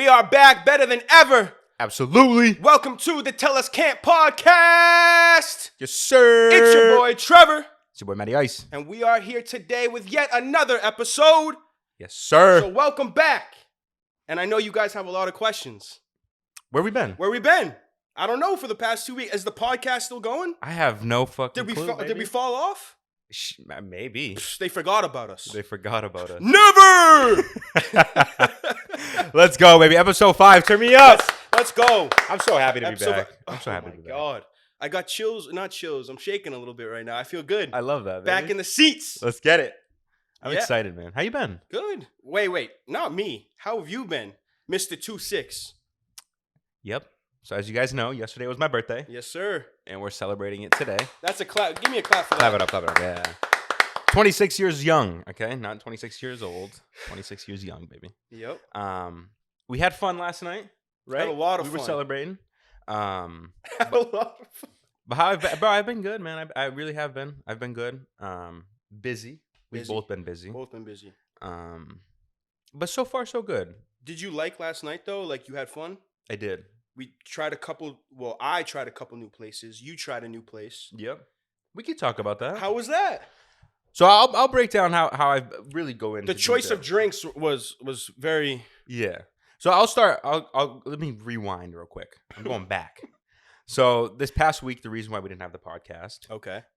We are back better than ever. Absolutely. Welcome to the Tell Us Can't podcast. Yes, sir. It's your boy Trevor. It's your boy Matty Ice. And we are here today with yet another episode. Yes, sir. So welcome back. And I know you guys have a lot of questions. Where we been? Where we been? I don't know for the past 2 weeks. Is the podcast still going? I have no fucking clue, Did we fall off? Maybe. They forgot about us. They forgot about us. Never! Let's go, baby. Episode 5. Turn me up. Let's go. I'm so happy to be back. I'm so happy to be back. Oh my God. I got chills. Not chills. I'm shaking a little bit right now. I feel good. I love that, baby. Back in the seats. Let's get it. I'm excited, man. How you been? Good. Wait. Not me. How have you been, Mr. 2-6? Yep. So as you guys know, yesterday was my birthday. Yes, sir. And we're celebrating it today. That's a clap. Give me a clap for Clap that. it up. Yeah. 26 years young, okay? Not 26 years old. 26 years young, baby. Yep. We had fun last night, right? Had a lot of fun. We were celebrating. Had a lot of fun. But I've been good, man. I really have been. I've been good. Busy. We've both been busy. But so far, so good. Did you like last night, though? Like, you had fun? I did. We tried I tried a couple new places. You tried a new place. Yep. We could talk about that. How was that? So I'll break down how I really go into the choice of drinks was very... Yeah. So I'll start. Let me rewind real quick. I'm going back. So this past week, the reason why we didn't have the podcast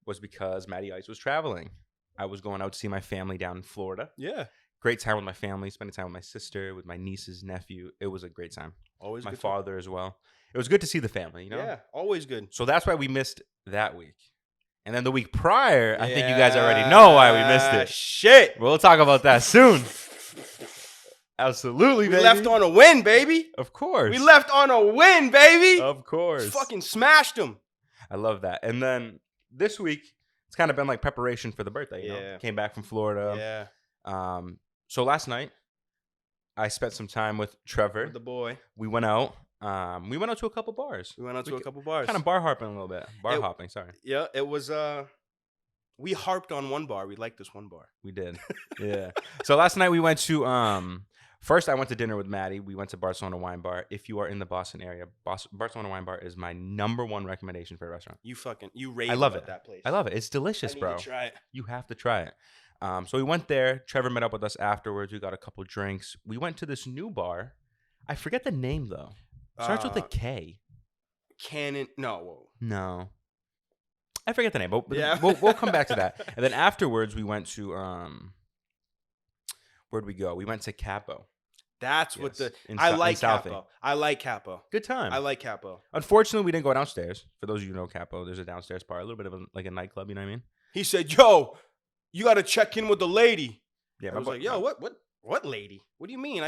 was because Matty Ice was traveling. I was going out to see my family down in Florida. Yeah. Great time with my family, spending time with my sister, with my nieces, nephew. It was a great time. Always my good father time. As well. It was good to see the family, you know? Yeah, always good. So that's why we missed that week. And then the week prior, I think you guys already know why we missed it. Shit. We'll talk about that soon. Absolutely, baby. We left on a win, baby. Of course. We left on a win, baby. Of course. Fucking smashed them. I love that. And then this week, it's kind of been like preparation for the birthday, you know? Came back from Florida. Yeah. So last night, I spent some time with Trevor. With the boy. We went out. We went out to a couple bars. Kind of bar hopping a little bit. Hopping, sorry. Yeah, it was, we harped on one bar. We liked this one bar. We did. Yeah. So last night we went to, first I went to dinner with Maddie. We went to Barcelona Wine Bar. If you are in the Boston area, Barcelona Wine Bar is my #1 recommendation for a restaurant. You rave I love about it. that place. I love it. It's delicious, bro. I need to try it. You have to try it. So we went there. Trevor met up with us afterwards. We got a couple drinks. We went to this new bar. I forget the name though. Starts with a K. Cannon. No. No. I forget the name, but we'll come back to that. And then afterwards, we went to where'd we go? We went to Capo. That's what I like Capo. I like Capo. Good time. I like Capo. Unfortunately, we didn't go downstairs. For those of you who know Capo, there's a downstairs bar, a little bit of like a nightclub. You know what I mean? He said, "Yo, you got to check in with the lady." Yeah, I was like, "Yo, what lady? What do you mean?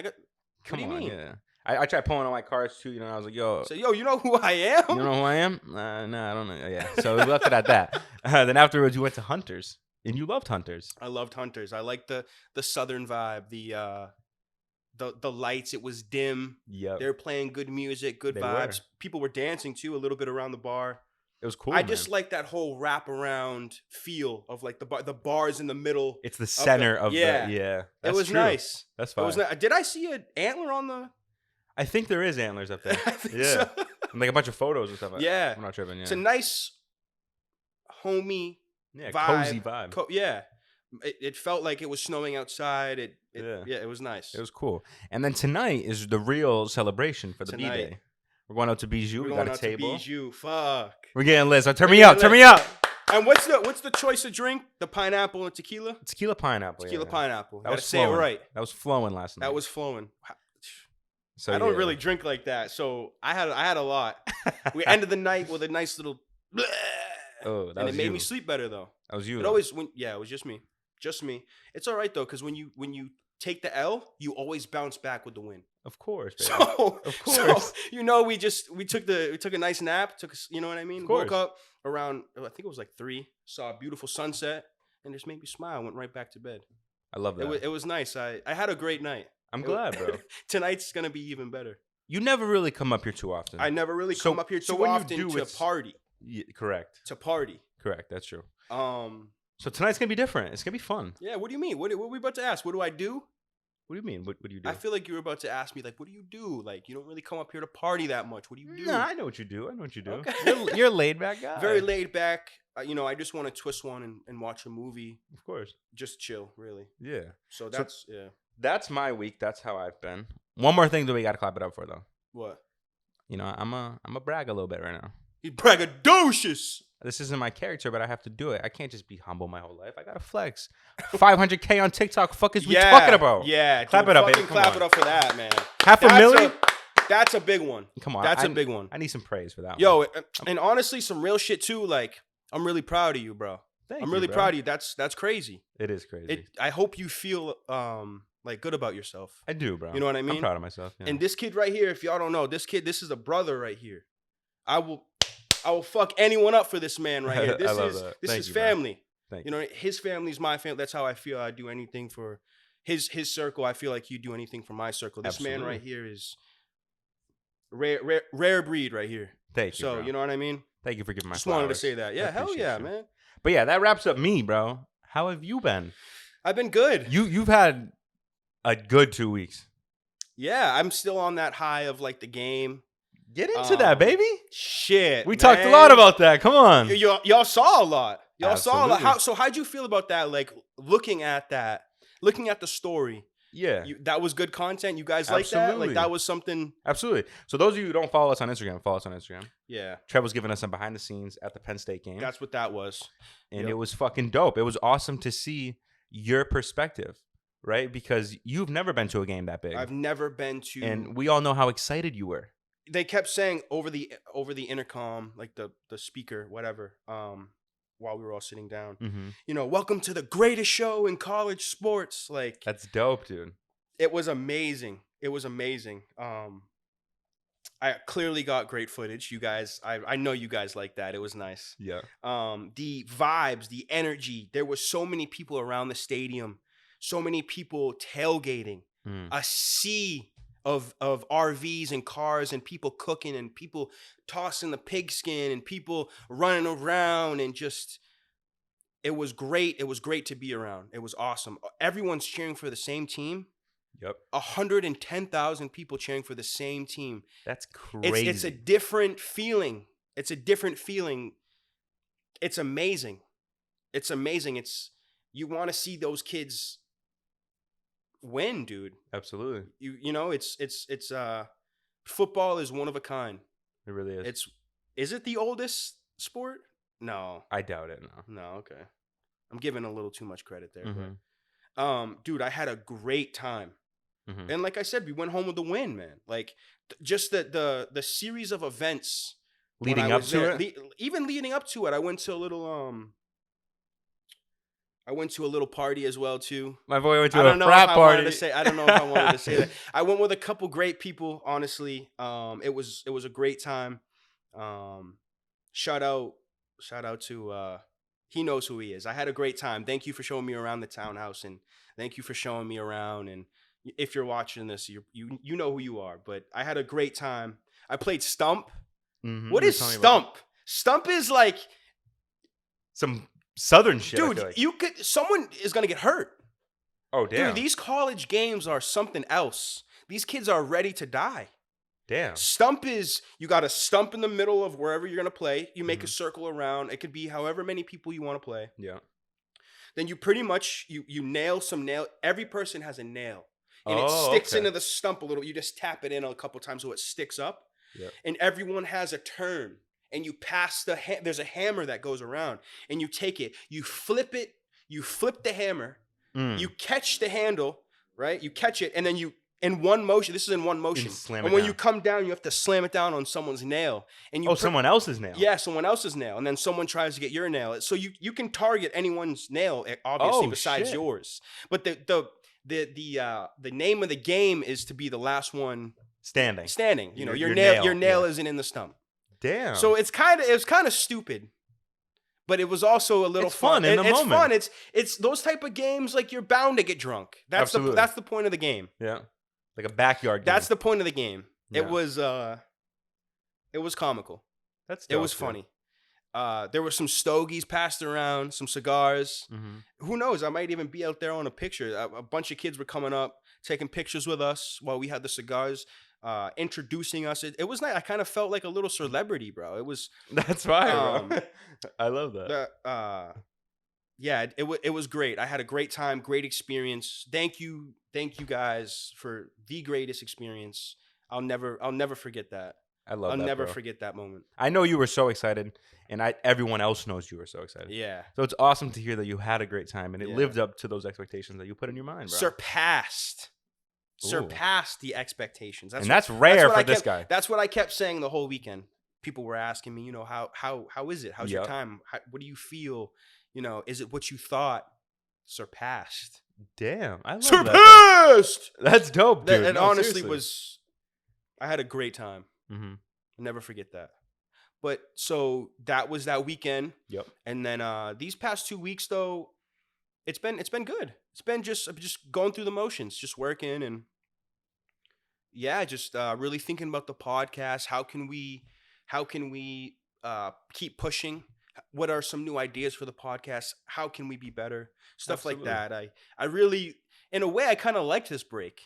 Come on, yeah." I tried pulling on my cards too, you know. I was like, "Yo, so you know who I am? You know who I am? No, I don't know." Yeah, so we left it at that. Then afterwards, we went to Hunters, and you loved Hunters. I loved Hunters. I liked the southern vibe, the lights. It was dim. Yeah, they were playing good music, good vibes. People were dancing too, a little bit around the bar. It was cool. I just like that whole wraparound feel of like the bars in the middle. It's the center of the It was true. Nice. That's fine. Did I see an antler on the? I think there is antlers up there. So. And like a bunch of photos and stuff. Yeah, I'm not tripping. Yeah, it's a nice, homey, vibe. Cozy vibe. It felt like it was snowing outside. It was nice. It was cool. And then tonight is the real celebration for the B-Day. We're going out to Bijou. We got a table. Bijou. Fuck. We're getting lit. So turn me up. Turn me up. And what's the choice of drink? The pineapple and tequila? Tequila pineapple. Tequila pineapple. That was say it right. That was flowing last night. That was flowing. So I don't really drink like that, so I had a lot. We ended the night with a nice little. And it made me sleep better though. That was you. It always it was just me. Just me. It's all right though, because when you take the L, you always bounce back with the win. Of course, baby. Of course. So, we took a nice nap. You know what I mean? Woke up around I think it was like 3. Saw a beautiful sunset, and just made me smile. Went right back to bed. I love that. It was nice. I had a great night. I'm glad, bro. Tonight's gonna be even better. You never really come up here too often. I never really come up here too often to party. Yeah, correct. To party. Correct. That's true. So tonight's gonna be different. It's gonna be fun. Yeah. What do you mean? What are we about to ask? What do I do? What do you mean? What do you do? I feel like you were about to ask me, like, what do you do? Like, you don't really come up here to party that much. What do you do? No, I know what you do. Okay. You're a laid back guy. Very laid back. I just want to twist one and watch a movie. Of course. Just chill, really. Yeah. So that's yeah. That's my week. That's how I've been. One more thing that we got to clap it up for, though. What? I'm a brag a little bit right now. He's braggadocious. This isn't my character, but I have to do it. I can't just be humble my whole life. I gotta flex. 500K on TikTok. Fuck is we talking about? Yeah, clap it up, baby. Clap it up for that, man. $500,000. That's a big one. Come on, that's a big one. I need some praise for that. Yo, and honestly, some real shit too. Like, I'm really proud of you, bro. I'm really proud of you. That's crazy. It is crazy. I hope you feel like good about yourself. I do, bro. You know what I mean? I'm proud of myself. Yeah. And this kid right here, if y'all don't know, this is a brother right here. I will fuck anyone up for this man right here. This is family. Thank you. You know, his family's my family. That's how I feel. I do anything for his circle. I feel like you do anything for my circle. This man right here is rare breed right here. Thank you. So, bro. You know what I mean? Thank you for giving my Just flowers. wanted to say that. Yeah, hell yeah, man. But yeah, that wraps up me, bro. How have you been? I've been good. You've had a good 2 weeks. Yeah, I'm still on that high of like the game. Get into that, baby. Shit. We talked a lot about that. Come on. Y'all saw a lot. Y'all Absolutely. saw a lot. How'd you feel about that? Like looking at the story. Yeah. That was good content. You guys like that? Like that was something. Absolutely. So those of you who don't follow us on Instagram, follow us on Instagram. Yeah. Trev was giving us some behind the scenes at the Penn State game. That's what that was. And it was fucking dope. It was awesome to see your perspective, right? Because you've never been to a game that big. I've never been to. And we all know how excited you were. They kept saying over the intercom, like the speaker, whatever, while we were all sitting down, welcome to the greatest show in college sports. Like, that's dope, dude. It was amazing. I clearly got great footage. You guys, I know you guys like that. It was nice. Yeah. The vibes, the energy. There were so many people around the stadium, so many people tailgating, a sea of RVs and cars and people cooking and people tossing the pigskin and people running around and just, it was great. It was great to be around. It was awesome. Everyone's cheering for the same team. Yep. 110,000 people cheering for the same team. That's crazy. It's a different feeling. It's amazing. You want to see those kids win, dude. Absolutely. It's football is one of a kind. It really is. Is it the oldest sport? No. I doubt it. No, okay. I'm giving a little too much credit there. But, dude, I had a great time. And like I said, we went home with a win, man. Like just the series of events leading up to it. Even leading up to it, I went to a little party as well too. My boy went to a frat party. I don't know if I wanted to say that. I went with a couple great people. Honestly, it was a great time. Shout out to he knows who he is. I had a great time. Thank you for showing me around the townhouse, and thank you for showing me around. And if you're watching this, you know who you are. But I had a great time. I played Stump. What is Stump? Stump is like some Southern shit. Dude, someone is gonna get hurt. Oh damn! Dude, these college games are something else. These kids are ready to die. Damn. Stump is, you got a stump in the middle of wherever you're gonna play. You make a circle around. It could be however many people you want to play. Yeah. Then you pretty much you nail some nail. Every person has a nail, and it sticks into the stump a little. You just tap it in a couple times so it sticks up. Yeah. And everyone has a turn. And you pass there's a hammer that goes around, and you take it, you flip it, you flip the hammer, you catch the handle, right? You catch it, and then in one motion, this is in one motion. And when you come down, you have to slam it down on someone's nail. And someone else's nail. Yeah, someone else's nail. And then someone tries to get your nail. So you can target anyone's nail, obviously, besides yours. But the name of the game is to be the last one standing. You know, your nail isn't in the stump. Damn. So it was kind of stupid, but it was also a little fun. In the moment. It's fun. It's those type of games, like you're bound to get drunk. That's the point of the game. Yeah. Like a backyard game. That's the point of the game. Yeah. It was comical. That's dope, it was funny. There were some stogies passed around, some cigars. Who knows? I might even be out there on a picture. A bunch of kids were coming up taking pictures with us while we had the cigars, introducing us. It was nice. I kind of felt like a little celebrity, bro. It was. That's fine, bro. I love that. Yeah, it was great. I had a great time, great experience. Thank you guys for the greatest experience. I'll never forget that. I'll never forget that moment. I know you were so excited, and everyone else knows you were so excited. Yeah. So it's awesome to hear that you had a great time, and it lived up to those expectations that you put in your mind, bro. Surpassed the expectations. That's rare for this guy. That's what I kept saying the whole weekend. People were asking me, how is it? How's your time? What do you feel? Is it what you thought? Surpassed. Damn, I love surpassed. That's dope, dude. It honestly was. I had a great time. Mm-hmm. I'll never forget that. But so that was that weekend. Yep. And then these past 2 weeks though, it's been good. It's been just going through the motions, just working and just really thinking about the podcast. How can we keep pushing? What are some new ideas for the podcast? How can we be better? Stuff Absolutely. Like that. I really, in a way, I kind of liked this break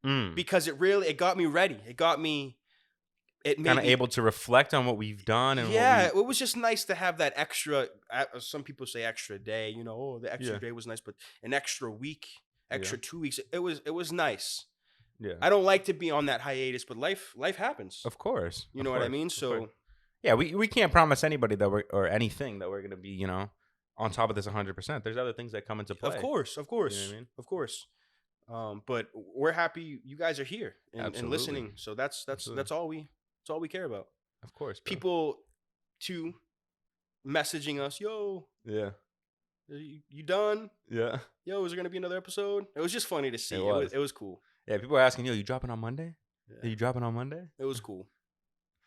because it got me ready. It made kind of able to reflect on what we've done. And it was just nice to have that extra, some people say extra day, the extra day was nice, but an extra week, extra 2 weeks. It was nice. Yeah. I don't like to be on that hiatus, but life happens. Of course. You know what I mean? So yeah, we can't promise anybody that or anything that we're going to be, on top of this 100%. There's other things that come into play. Of course. You know what I mean? Of course. But we're happy you guys are here and listening. So that's all we care about. Of course. Bro. People too messaging us, yo. Yeah. You done? Yeah. Yo, is there going to be another episode? It was just funny to see. It was cool. Yeah, people are asking, yo, you dropping on Monday? Yeah. Are you dropping on Monday? It was cool.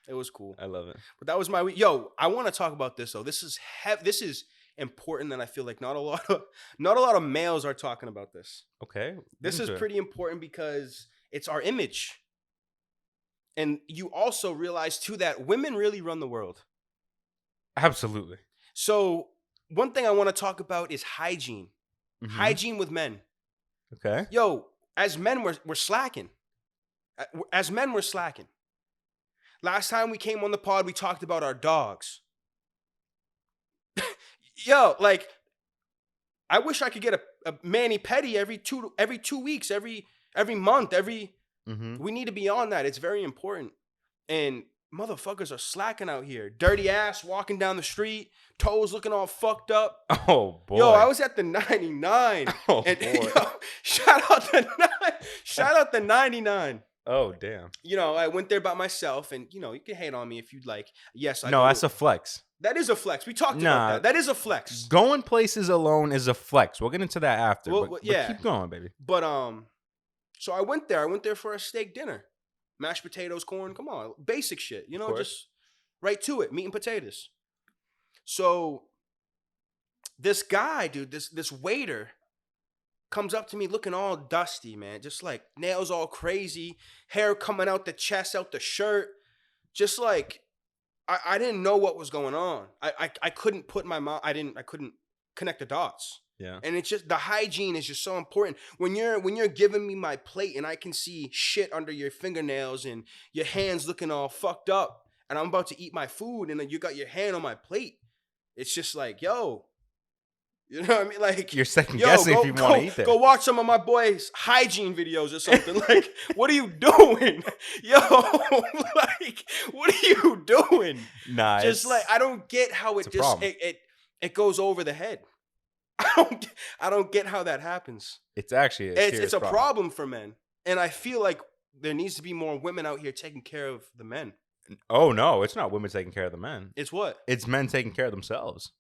It was cool. I love it. But that was my week. Yo, I want to talk about this though. This is important, and I feel like not a lot of males are talking about this. Okay. This is pretty important because it's our image. And you also realize too that women really run the world. Absolutely. So one thing I want to talk about is hygiene. Mm-hmm. Hygiene with men. Okay. Yo, as men we're slacking. As men we're slacking. Last time we came on the pod, we talked about our dogs. Yo, like, I wish I could get a mani-pedi every 2 weeks, every month, Mm-hmm. We need to be on that. It's very important. And motherfuckers are slacking out here. Dirty ass walking down the street, toes looking all fucked up. Oh boy. Yo, I was at the 99. Oh and, boy. Yo, shout out the 99. Oh damn. I went there by myself, and you can hate on me if you'd like. Yes, I No, do. that's a flex. That is a flex. We talked about that. That is a flex. Going places alone is a flex. We'll get into that after. But keep going, baby. But so I went there. I went there for a steak dinner, mashed potatoes, corn. Come on, basic shit. Just right to it, meat and potatoes. So this guy, dude, this waiter comes up to me looking all dusty, man. Just like nails all crazy, hair coming out the chest, out the shirt. Just like I didn't know what was going on. I couldn't put my mouth. I couldn't connect the dots. Yeah. And it's just the hygiene is just so important. When you're giving me my plate and I can see shit under your fingernails and your hands looking all fucked up and I'm about to eat my food and then you got your hand on my plate. It's just like, yo. You know what I mean? Like, you're second guessing if you want to eat there. Go watch some of my boys' hygiene videos or something. Like, what are you doing? Yo, like, what are you doing? Nah, just like I don't get how it just it goes over the head. I don't get how that happens. It's actually it's a problem for men. And I feel like there needs to be more women out here taking care of the men. Oh no, it's not women taking care of the men. It's what? It's men taking care of themselves.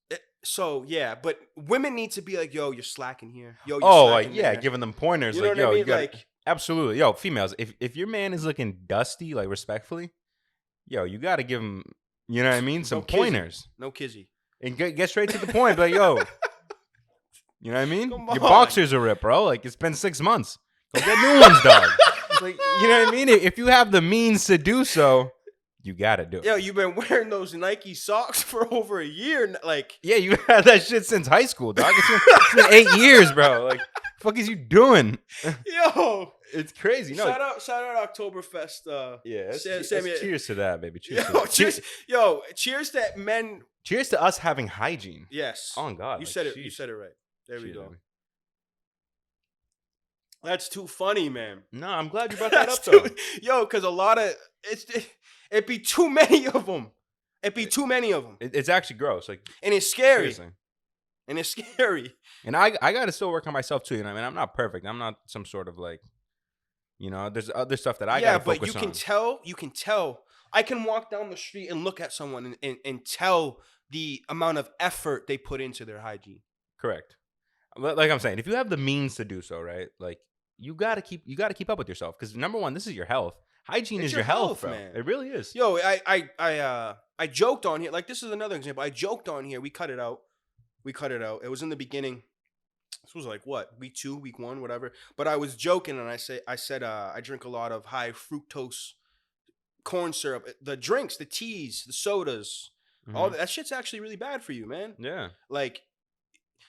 So yeah, but women need to be like, yo, you're slacking here. Yo, you're slacking there. Giving them pointers. You know like, what yo, I mean? you got absolutely. Yo, females, if your man is looking dusty, like respectfully, yo, you got to give him, you know what I mean, some pointers. No kizzy. And get straight to the point. Be like, yo, you know what I mean? Come on. Your boxers are ripped, bro. Like, it's been 6 months. Go get new ones, dog. Like, you know what I mean? If you have the means to do so, you got to do it. Yo, you've been wearing those Nike socks for over a year. Like, yeah, you had that shit since high school, dog. It's been 8 years, bro. Like, the fuck is you doing? Yo. It's crazy. No, shout out Oktoberfest. yeah. Sammy. Cheers to that, baby. Cheers. Cheers to men. Cheers to us having hygiene. Yes. Oh God, You like, said it. sheesh. You said it right. There we Cheers, go. baby. That's too funny, man. No, I'm glad you brought that up, though. Because a lot of it'd be too many of them. It'd be too many of them. It's actually gross. Like, and it's scary. Seriously. And it's scary. And I got to still work on myself too. You know, I mean, I'm not perfect. I'm not some sort of like, you know, there's other stuff that I got to focus on. Yeah, but you can tell. I can walk down the street and look at someone and tell the amount of effort they put into their hygiene. Correct. Like I'm saying, if you have the means to do so, right? Like you gotta keep up with yourself because number one, this is your health. Hygiene is your health, bro. Man. It really is. Yo, I joked on here. Like this is another example. I joked on here. We cut it out. It was in the beginning. This was like what, week 2, week 1, whatever. But I was joking and I said I drink a lot of high fructose corn syrup, the drinks, the teas, the sodas, all that shit's actually really bad for you, man. Yeah. Like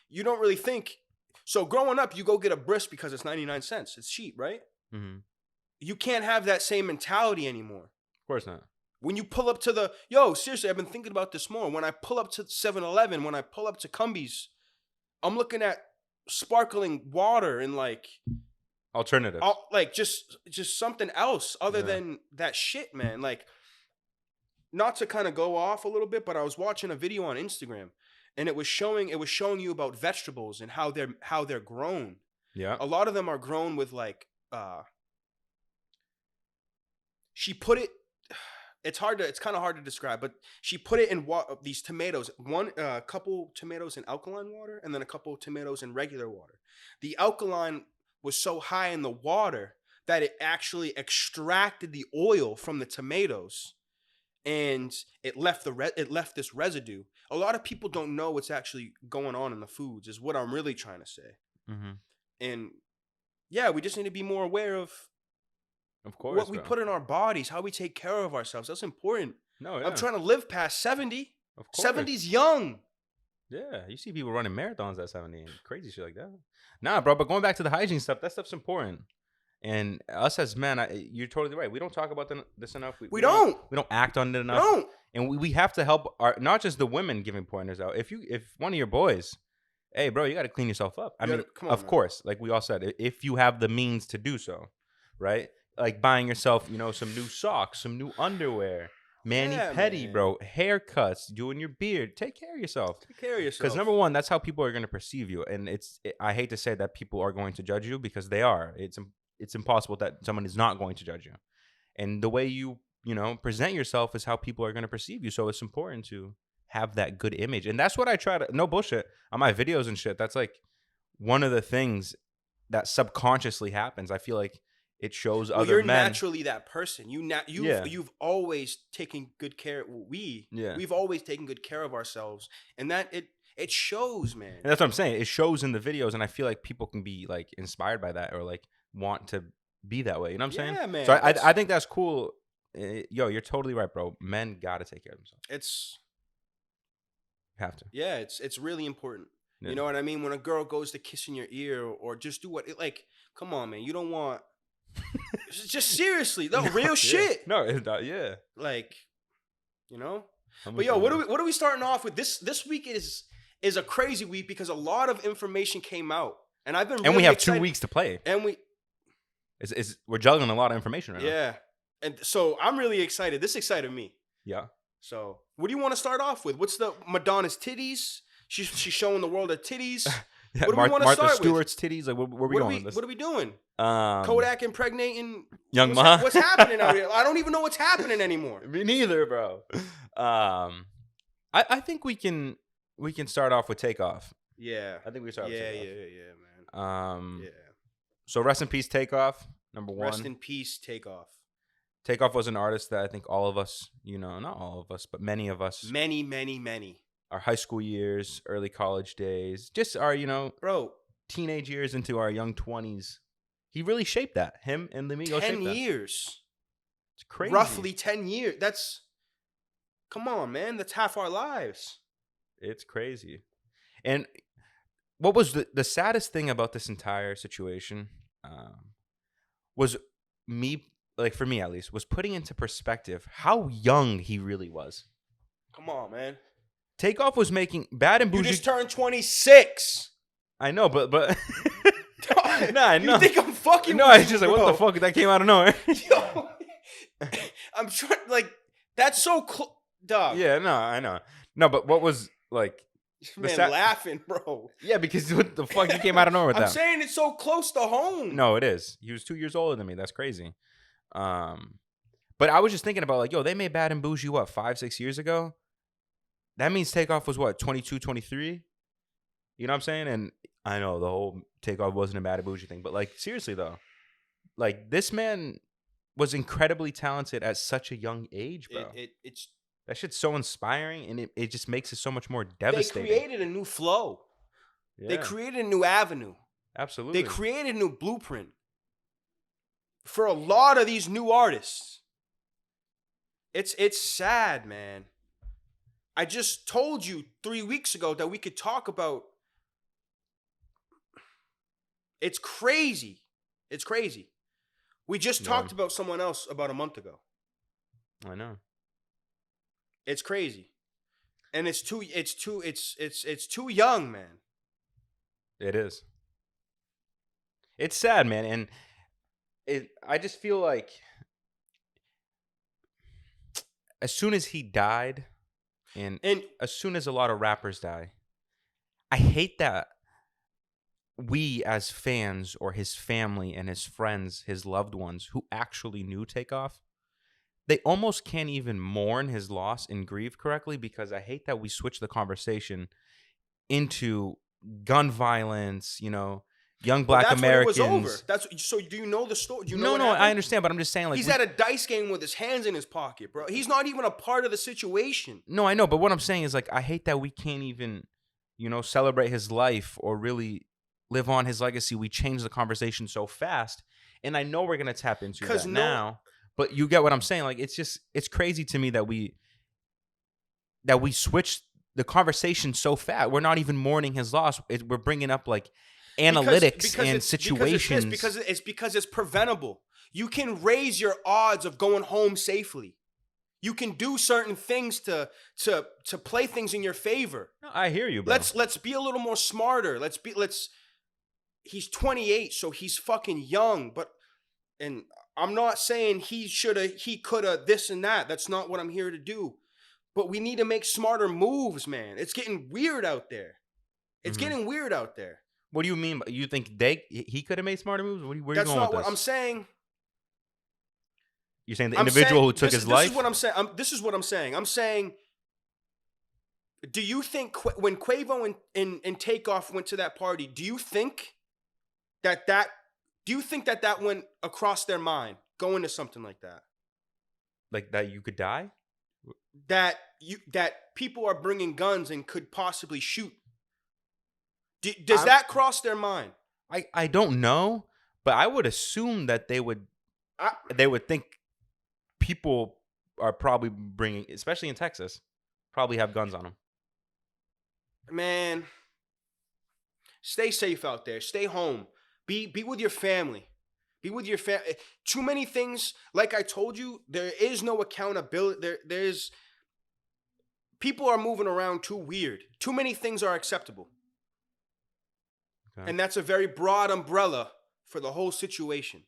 you don't really think. So growing up, you go get a brisk because it's 99 cents. It's cheap, right? Mm-hmm. You can't have that same mentality anymore. Of course not. When you pull up to seriously, I've been thinking about this more. When I pull up to 7-Eleven, when I pull up to Cumbies, I'm looking at sparkling water and like alternatives, like just something else other than that shit, man. Like, not to kind of go off a little bit, but I was watching a video on Instagram, and it was showing you about vegetables and how they're grown. Yeah, a lot of them are grown with like she put it. It's kind of hard to describe, but she put it in these tomatoes. A couple tomatoes in alkaline water, and then a couple tomatoes in regular water. The alkaline was so high in the water that it actually extracted the oil from the tomatoes, and it left this residue. A lot of people don't know what's actually going on in the foods. Is what I'm really trying to say. Mm-hmm. And yeah, we just need to be more aware of course, what we put in our bodies, how we take care of ourselves. That's important. No, yeah. I'm trying to live past 70. Of course. 70's young. Yeah, you see people running marathons at 70 and crazy shit like that. Nah, bro, but going back to the hygiene stuff, that stuff's important. And us as men, you're totally right. We don't talk about this enough. We don't act on it enough. We don't. And we have to help not just the women giving pointers out. If one of your boys, hey, bro, you got to clean yourself up. I mean, of course, like we all said, if you have the means to do so, right? Like buying yourself, you know, some new socks, some new underwear, mani-pedi, bro, haircuts, doing your beard. Take care of yourself. Because number one, that's how people are going to perceive you. And I hate to say that people are going to judge you because they are. It's impossible that someone is not going to judge you. And the way you present yourself is how people are going to perceive you. So it's important to have that good image. And that's what I try to, no bullshit, on my videos and shit. That's like one of the things that subconsciously happens. I feel like it shows other you're men. Naturally that person. You've always taken good care. We've always taken good care of ourselves, and that it shows, man. And that's what I'm saying. It shows in the videos, and I feel like people can be like inspired by that or like want to be that way. You know what I'm saying? Yeah, man. So I think that's cool. Yo, you're totally right, bro. Men gotta take care of themselves. Have to. Yeah, it's really important. Yeah. You know what I mean? When a girl goes to kiss in your ear or just do like, come on, man. You don't want. Just seriously, no real shit. No, it's not. Yeah, like, But yo, what are we starting off with? This week is a crazy week because a lot of information came out, and I've been. And we have 2 weeks to play. And we're juggling a lot of information right now. Yeah, and so I'm really excited. This excited me. Yeah. So, what do you want to start off with? What's the Madonna's titties? She's showing the world her titties. Yeah, what do we want to start Martha Stewart's titties. Like, where are we going? What are we doing? Kodak impregnating Young Ma. What's happening out here? I don't even know what's happening anymore. Me neither, bro. I think we can start off with Takeoff. Yeah. I think we start. Yeah, with Takeoff. man. Yeah. So rest in peace, Takeoff. Number 1. Rest in peace, Takeoff. Takeoff was an artist that I think all of us, not all of us, but many of us. Many. Our high school years, early college days, just our, bro, teenage years into our young 20s. He really shaped that. Him and the Migos 10 years. It's crazy. Roughly 10 years. Come on, man. That's half our lives. It's crazy. And what was the saddest thing about this entire situation was for me at least, was putting into perspective how young he really was. Come on, man. Takeoff was making Bad and Bougie. You just turned 26. I know, but nah, I know. You think I'm fucking? No, it's just like, what the fuck? That came out of nowhere. Yo, I'm trying. Like, that's so close, dog. Yeah, no, I know. No, but what was like? Man, laughing, bro. Yeah, because what the fuck, he came out of nowhere with that. I'm saying it's so close to home. No, it is. He was 2 years older than me. That's crazy. But I was just thinking about, like, yo, they made Bad and Bougie, what, 5-6 years ago? That means Takeoff was, what, 22, 23? You know what I'm saying? And I know the whole Takeoff wasn't a Bad and Bougie thing. But, like, seriously, though. Like, this man was incredibly talented at such a young age, bro. It's that shit's so inspiring, and it just makes it so much more devastating. They created a new flow. Yeah. They created a new avenue. Absolutely. They created a new blueprint for a lot of these new artists. It's sad, man. I just told you 3 weeks ago that we could talk about. It's crazy. It's crazy. We just talked about someone else about a month ago. I know. It's crazy. And it's too young, man. It is. It's sad, man. And I just feel like as soon as he died, and as soon as a lot of rappers die, I hate that we as fans or his family and his friends, his loved ones who actually knew Takeoff, they almost can't even mourn his loss and grieve correctly, because I hate that we switch the conversation into gun violence, you know, young black Americans. When it was over. So do you know the story? Do you know No, I understand, but I'm just saying, like, he's at a dice game with his hands in his pocket, bro. He's not even a part of the situation. No, I know, but what I'm saying is, like, I hate that we can't even, you know, celebrate his life or really live on his legacy. We change the conversation so fast, and I know we're gonna tap into that now. But you get what I'm saying? Like, it's crazy to me that we switch the conversation so fast. We're not even mourning his loss. We're bringing up, like, analytics and situations. Because it's preventable. You can raise your odds of going home safely. You can do certain things to play things in your favor. No, I hear you, bro. Let's be a little more smarter. He's 28, so he's fucking young, and I'm not saying he coulda, this and that. That's not what I'm here to do. But we need to make smarter moves, man. It's getting weird out there. It's getting weird out there. What do you mean? You think he could have made smarter moves? Where are you going with this? That's not what I'm saying. You're saying the individual who took his life? This is what I'm saying. This is what I'm saying. I'm saying, do you think when Quavo and Takeoff went to that party, do you think that went across their mind going to something like that? Like that you could die? That people are bringing guns and could possibly shoot. Does that cross their mind? I don't know, but I would assume that they would think people are probably bringing, especially in Texas, probably have guns on them. Man, stay safe out there. Stay home. Be with your family. Be with your family. Too many things, like I told you, there is no accountability. There's people are moving around too weird. Too many things are acceptable. Okay. And that's a very broad umbrella for the whole situation.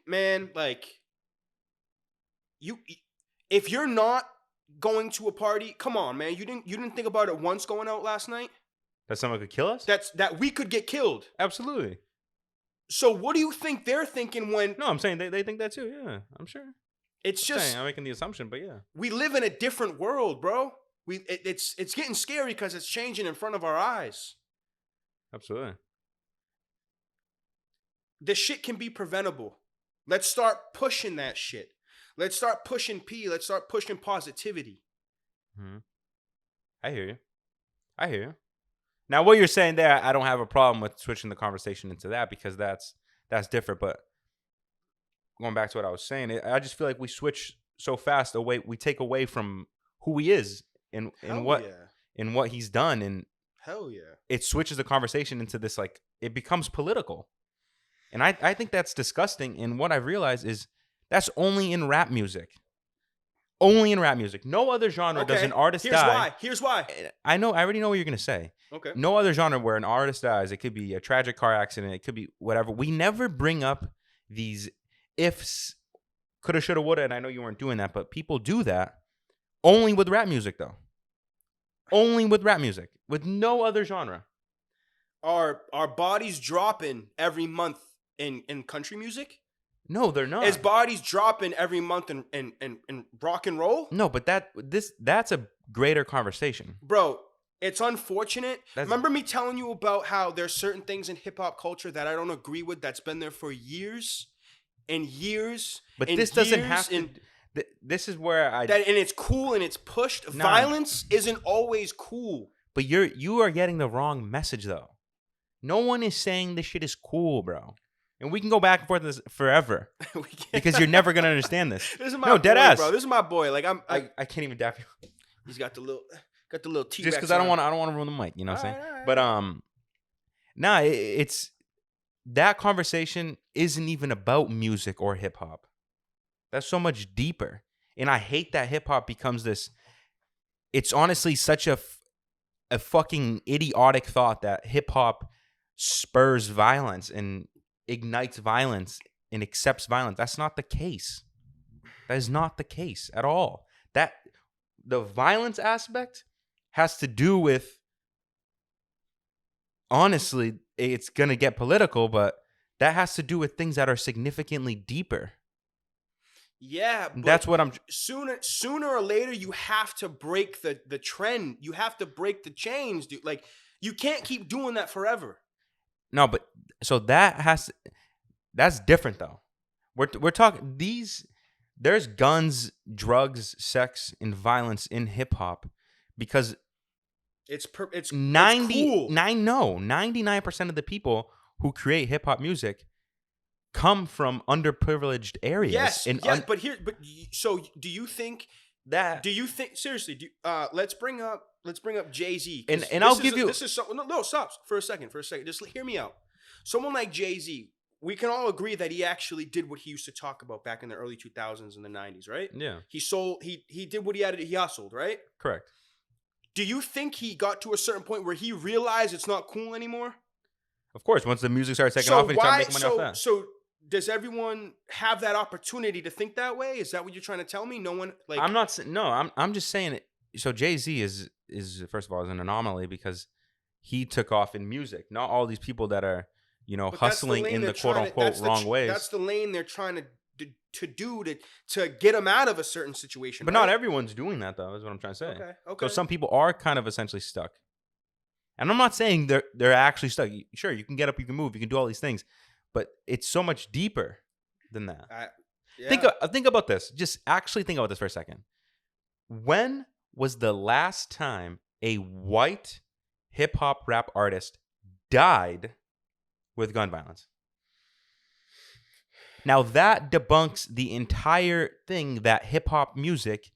Man, like, if you're not going to a party, come on, man. You didn't think about it once going out last night? That someone could kill us? That we could get killed. Absolutely. So what do you think they're thinking when... No, I'm saying they think that too, yeah. I'm sure. I'm making the assumption, but yeah. We live in a different world, bro. It's getting scary because it's changing in front of our eyes. Absolutely. This shit can be preventable. Let's start pushing that shit. Let's start pushing Let's start pushing positivity. Mm-hmm. I hear you. Now, what you're saying there, I don't have a problem with switching the conversation into that, because that's different. But going back to what I was saying, I just feel like we switch so fast away. We take away from who he is and what he's done, and hell yeah, it switches the conversation into this, like, it becomes political. And I think that's disgusting. And what I've realized is that's only in rap music. Only in rap music. No other genre does an artist die. Here's why. I already know what you're going to say. Okay. No other genre where an artist dies. It could be a tragic car accident. It could be whatever. We never bring up these ifs, coulda, shoulda, woulda. And I know you weren't doing that, but people do that only with rap music, though. Only with rap music. With no other genre. Are bodies dropping every month in country music? No, they're not. Is bodies dropping every month in rock and roll? No, but that's a greater conversation. Bro, it's unfortunate. Remember me telling you about how there's certain things in hip hop culture that I don't agree with that's been there for years and years. But this doesn't have to. This is where and it's cool and it's pushed. Nah. Violence isn't always cool. But you are getting the wrong message though. No one is saying this shit is cool, bro. And we can go back and forth this forever because you're never gonna understand this. This is my boy, dead ass, bro. This is my boy. Like I can't even dap you. He's got the little T-Rex. Just because I don't want to ruin the mic, you know what I'm saying? Right. But it's that conversation isn't even about music or hip hop. That's so much deeper, and I hate that hip hop becomes this. It's honestly such a fucking idiotic thought that hip hop spurs violence and ignites violence and accepts violence. That's not the case. That is not the case at all. That the violence aspect has to do with, honestly, it's going to get political, but that has to do with things that are significantly deeper. Yeah, but that's what I'm sooner or later you have to break the trend. You have to break the chains, dude. Like you can't keep doing that forever. No, but so that's different though. We're talking there's guns, drugs, sex, and violence in hip hop because it's cool. 99% of the people who create hip hop music come from underprivileged areas. Yes, so do you think that? Do you think seriously? Let's bring up Jay-Z. And I'll give you. This is something. No, stop for a second. Just hear me out. Someone like Jay-Z, we can all agree that he actually did what he used to talk about back in the early 2000s and the 90s, right? Yeah. He did what he had. He hustled, right? Correct. Do you think he got to a certain point where he realized it's not cool anymore? Of course, once the music started taking off and he started making money off that. So does everyone have that opportunity to think that way? Is that what you're trying to tell me? No one like I'm just saying it. So Jay-Z is first of all is an anomaly because he took off in music. Not all these people that are, hustling in the quote unquote wrong ways. That's the lane they're trying to get them out of a certain situation. But not everyone's doing that though, is what I'm trying to say. Okay. So some people are kind of essentially stuck. And I'm not saying they're actually stuck. Sure, you can get up, you can move, you can do all these things. But it's so much deeper than that. Yeah. Think about this. Just actually think about this for a second. When was the last time a white hip hop rap artist died with gun violence? Now that debunks the entire thing that hip hop music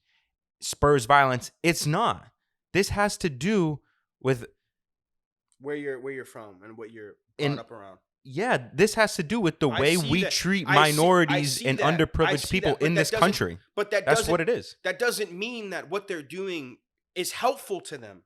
spurs violence. It's not. This has to do with where you're from and what you're brought up around. Yeah, this has to do with the way we treat minorities and underprivileged people in this country. But that's what it is. That doesn't mean that what they're doing is helpful to them.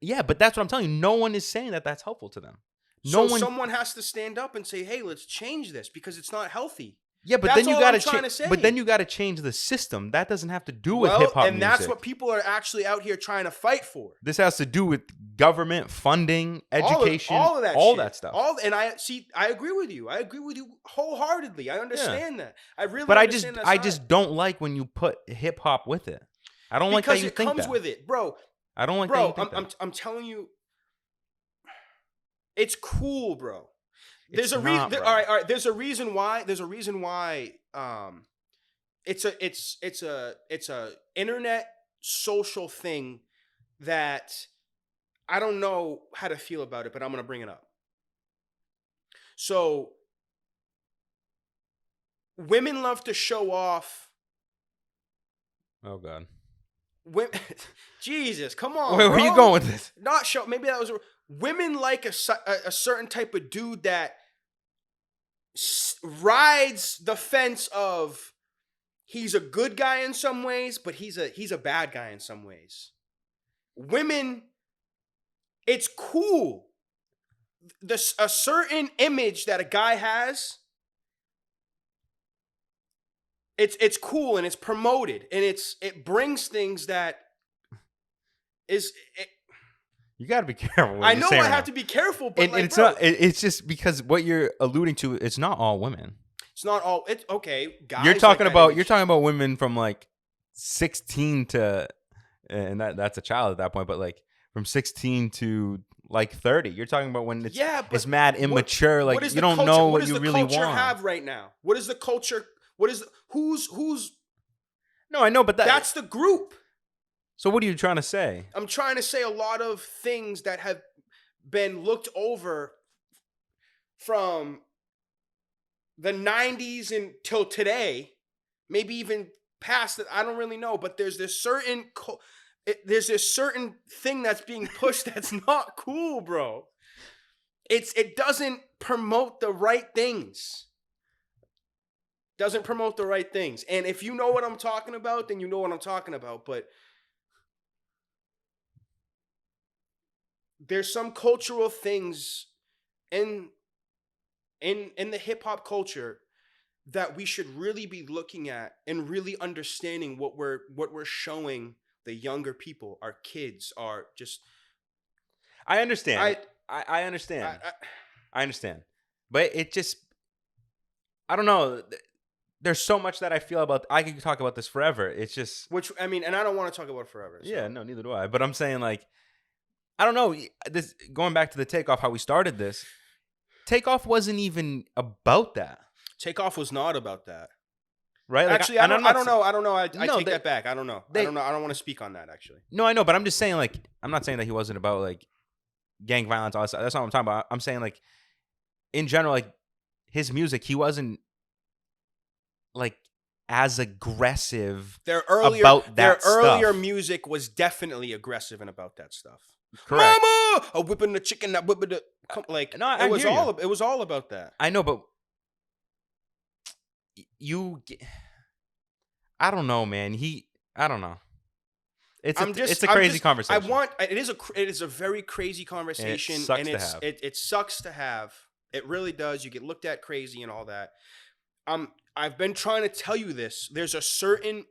Yeah, but that's what I'm telling you. No one is saying that that's helpful to them. Someone has to stand up and say, "Hey, let's change this because it's not healthy." Yeah, but then you got to But then you got to change the system. That doesn't have to do with hip hop music. And that's what people are actually out here trying to fight for. This has to do with government funding, education, all that stuff. I agree with you. I agree with you wholeheartedly. I understand that. But I just don't like when you put hip hop with it. I don't like how you think that. Because it comes with it, bro. I don't like how you think that. I'm telling you, it's cool, bro. There's a reason. All right. There's a reason why. It's a internet social thing that I don't know how to feel about it, but I'm gonna bring it up. So, women love to show off. Oh God. Jesus, come on. Where are you going with this? Maybe that was women like a certain type of dude that rides the fence of he's a good guy in some ways, but he's a bad guy in some ways. Women, it's cool. A certain image that a guy has, it's cool and it's promoted and it brings things that is. You got to be careful. I know I have to be careful, but it's not. It's just because what you're alluding to. It's not all women. It's not all. It's okay. Guys, you're talking about women from like 16 to, and that's a child at that point. But like from 16 to like 30, you're talking about when it's mad immature. Like you don't know what you really want. What does the culture have right now? What is the culture? What is who's? No, I know, but that's the group. So what are you trying to say? I'm trying to say a lot of things that have been looked over from the 90s until today, maybe even past it. I don't really know, but there's this certain thing that's being pushed that's not cool, bro. It doesn't promote the right things. Doesn't promote the right things. And if you know what I'm talking about, then you know what I'm talking about. But there's some cultural things in the hip hop culture that we should really be looking at and really understanding what we're showing the younger people, our kids, are just. I understand. I understand. I understand, but it just. I don't know. There's so much that I feel about. I could talk about this forever. It's just. Which I mean, and I don't want to talk about it forever. So. Yeah, no, neither do I. But I'm saying like. I don't know. This going back to the Takeoff, how we started this. Takeoff wasn't even about that. Takeoff was not about that, right? Like, actually, I don't know. I take that back. I don't know. I don't know. I don't want to speak on that. Actually, no, I know, but I'm just saying. Like, I'm not saying that he wasn't about like gang violence. All that stuff. That's not what I'm talking about. I'm saying like, in general, like his music, he wasn't like as aggressive. Their earlier music was definitely aggressive and about that stuff. Correct. Mama, a whipping the chicken, that whipping the like. No, it was all about that. I know, but I don't know, man. I don't know. It's a crazy conversation. It is a very crazy conversation, it sucks to have. It really does. You get looked at crazy and all that. I've been trying to tell you this. There's a certain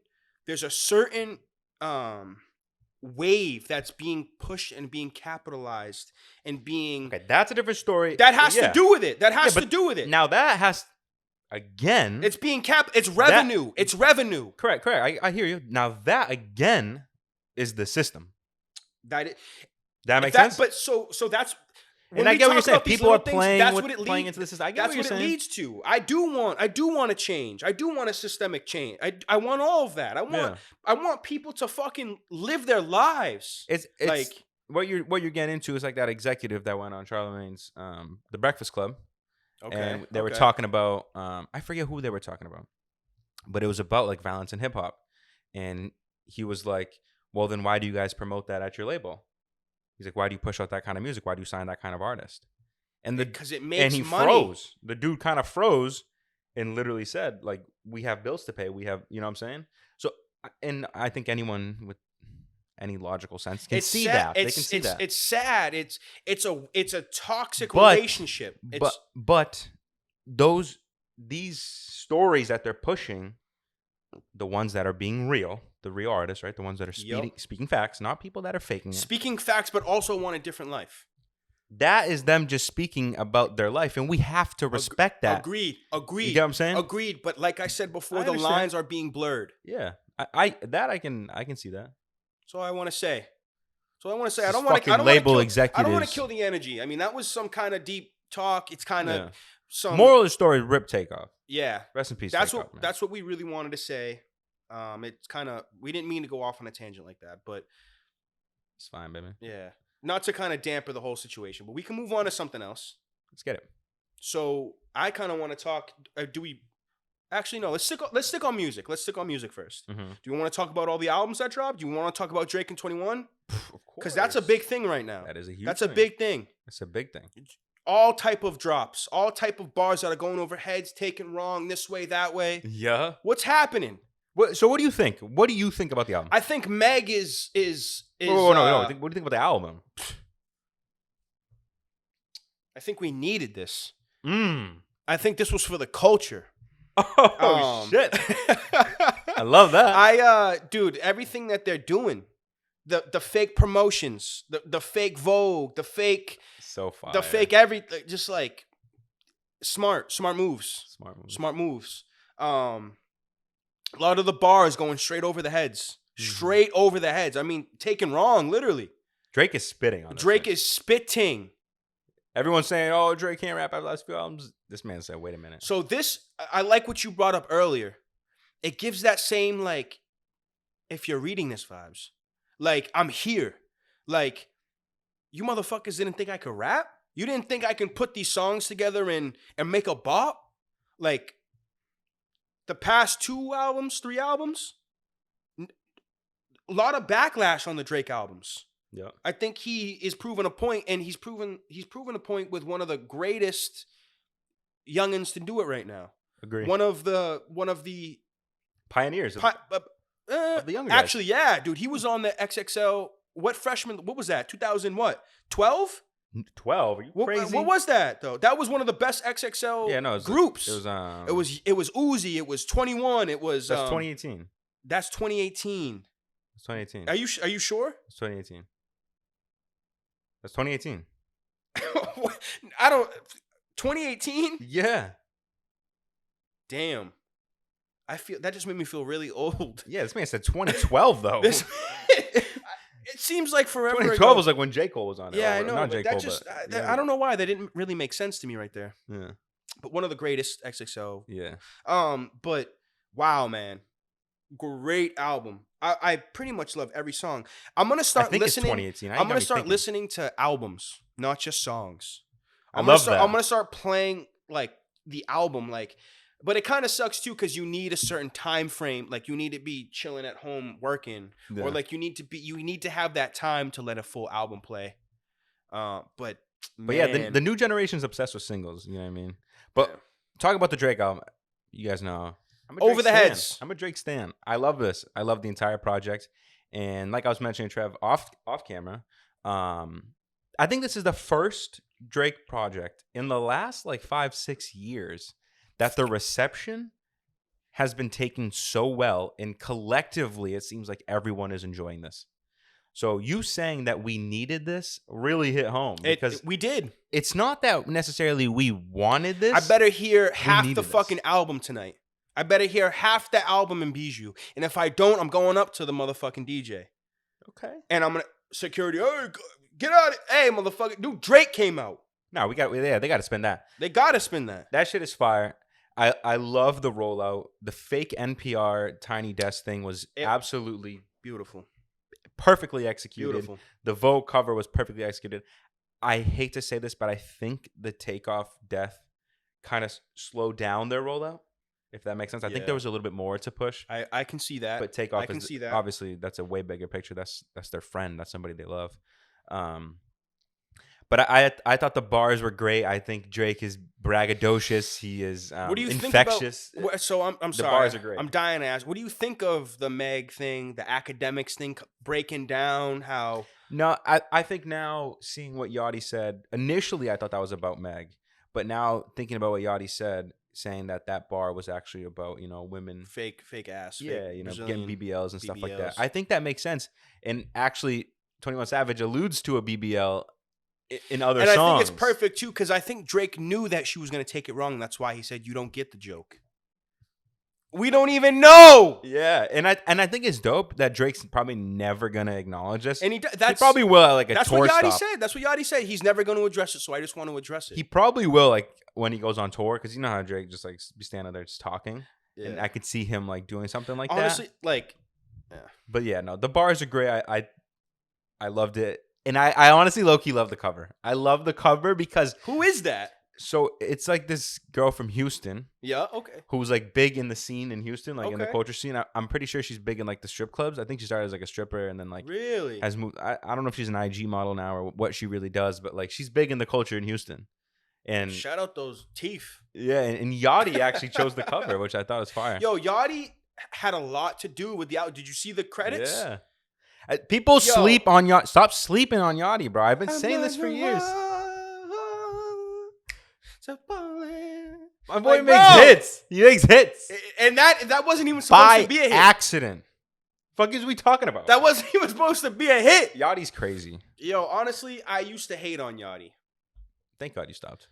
wave that's being pushed and being capitalized and being. Okay, that's a different story. That has to do with it. To do with it. Now that has, again. It's being It's revenue. It's revenue. Correct. I hear you. Now that again is the system. That makes sense. But so that's. And I get what you're saying. People are playing into the system. I get that's what you're saying. It leads to. I do want a change. I do want a systemic change. I want all of that. I want people to fucking live their lives. It's like what you're getting into is like that executive that went on Charlamagne's The Breakfast Club. Okay. And they were talking about I forget who they were talking about. But it was about like violence in hip hop. And he was like, "Well, then why do you guys promote that at your label?" He's like, "Why do you push out that kind of music? Why do you sign that kind of artist?" And because it makes money. Froze. The dude kind of froze and literally said, "Like, we have bills to pay. We have, you know what I'm saying?" So, and I think anyone with any logical sense can see that. They can see that. It's sad. It's a toxic relationship. But these stories that they're pushing, the ones that are being real. The real artists, right? The ones that are speaking facts, not people that are faking it. Speaking facts, but also want a different life. That is them just speaking about their life, and we have to respect that. Agreed. You get what I'm saying? Agreed. But like I said before, the lines are being blurred. Yeah, I can see that. So I want to say. I don't want to. I don't want to kill the energy. I mean, that was some kind of deep talk. It's kind of some moral of the story. Rip Takeoff. Yeah. Rest in peace. That's what we really wanted to say. It's kind of, we didn't mean to go off on a tangent like that, but it's fine, baby. Yeah, not to kind of damper the whole situation, but we can move on to something else. Let's get it. So I kind of want to talk. Actually, no. Let's stick on music. Let's stick on music first. Mm-hmm. Do you want to talk about all the albums that dropped? Do you want to talk about Drake and 21? Of course, because that's a big thing right now. That is a huge. That's a big thing. It's a big thing. all type of drops, all type of bars that are going over heads, taken wrong, this way, that way. Yeah. What's happening? So what do you think? What do you think about the album? I think Meg is. Oh no. What do you think about the album? I think we needed this. I think this was for the culture. Oh shit! I love that. Dude, everything that they're doing, the fake promotions, the fake Vogue, the fake, so fire. The fake everything, just like smart moves. A lot of the bars going straight over the heads. Straight over the heads. I mean, taken wrong, literally. Drake is spitting on it. Drake is spitting. Everyone's saying, oh, Drake can't rap after the last few albums. This man said, wait a minute. So this, I like what you brought up earlier. It gives that same, like, if you're reading this vibes. Like, I'm here. Like, you motherfuckers didn't think I could rap? You didn't think I can put these songs together and make a bop? Like, the past 2 albums, 3 albums, a lot of backlash on the Drake albums. Yeah, I think he is proving a point, and he's proven a point with one of the greatest youngins to do it right now. Agree. One of the pioneers of the younger guys. Actually, yeah, dude, he was on the XXL. What was that? 2000 what? 12? 12? Are you crazy? What was that though? That was one of the best XXL groups. It was Uzi. It was 21. It was. That's 2018. That's 2018. It's 2018. Are you sure? It's 2018. That's 2018. I don't. 2018? Yeah. Damn. I feel that just made me feel really old. Yeah, this man said 2012 though. It seems like forever 2012 ago. Was like when J. Cole was on it. Yeah, I know. Not But J. that Cole, just, but I don't know why that didn't really make sense to me right there. Yeah. But one of the greatest XXL. Yeah. But wow, man, great album. I pretty much love every song. I'm gonna start listening. It's 2018. I'm gonna start listening to albums, not just songs. I'm gonna start playing like the album, like. But it kind of sucks too because you need a certain time frame. Like you need to be chilling at home working, or like you need to have that time to let a full album play. But yeah, the new generation's obsessed with singles. You know what I mean? But talk about the Drake album. You guys know I'm a Drake Over the stan. Heads. I'm a Drake stan. I love this. I love the entire project. And like I was mentioning, Trev, off camera, I think this is the first Drake project in the last like 5-6 years that the reception has been taken so well, and collectively it seems like everyone is enjoying this. So you saying that we needed this really hit home, because we did. It's not that necessarily we wanted this. I better hear half the fucking album tonight. I better hear half the album in Bijou. And if I don't, I'm going up to the motherfucking DJ. Okay. And I'm gonna security. Hey, get out! Hey, motherfucker, dude, Drake came out. No, they got to spin that. They got to spin that. That shit is fire. I love the rollout. The fake NPR Tiny Desk thing was absolutely beautiful. Perfectly executed. Beautiful. The Vogue cover was perfectly executed. I hate to say this, but I think the Takeoff death kind of slowed down their rollout, if that makes sense. I think there was a little bit more to push. I can see that. But Takeoff, I can see that. Obviously, that's a way bigger picture. That's their friend. That's somebody they love. But I thought the bars were great. I think Drake is braggadocious. He is what do you infectious. Think about, so I'm the sorry. Bars are great. I'm dying to ask. What do you think of the Meg thing, the academics thing, breaking down how? No, I think now seeing what Yachty said, initially I thought that was about Meg. But now thinking about what Yachty said, saying that bar was actually about, women. Fake ass. Yeah, fake getting BBLs and stuff like that. I think that makes sense. And actually, 21 Savage alludes to a BBL in other songs. And I think it's perfect, too, because I think Drake knew that she was going to take it wrong. That's why he said, you don't get the joke. We don't even know. Yeah, and I think it's dope that Drake's probably never going to acknowledge this. And he probably will at like a tour what Yachty stop. said. That's what Yachty said. He's never going to address it, so I just want to address it. He probably will, like, when he goes on tour, because you know how Drake just, like, be standing there just talking. Yeah. And I could see him, like, doing something like Honestly, that. like, yeah. But yeah, no, the bars are great. I loved it. And I honestly low-key love the cover. I love the cover because... Who is that? So it's like this girl from Houston. Yeah, okay. Who's like big in the scene in Houston, like in the culture scene. I'm pretty sure she's big in like the strip clubs. I think she started as like a stripper and then like... Really? Has moved. I don't know if she's an IG model now or what she really does, but like she's big in the culture in Houston. And shout out those teeth. Yeah, and Yachty actually chose the cover, which I thought was fire. Yo, Yachty had a lot to do with the album. Did you see the credits? Yeah. People sleep on Yachty. Stop sleeping on Yachty, bro. I've been saying this for years. My boy makes hits. He makes hits. And that wasn't even supposed to be a hit. By accident. Fuck is we talking about? That wasn't even supposed to be a hit. Yachty's crazy. Yo, honestly, I used to hate on Yachty. Thank God you stopped.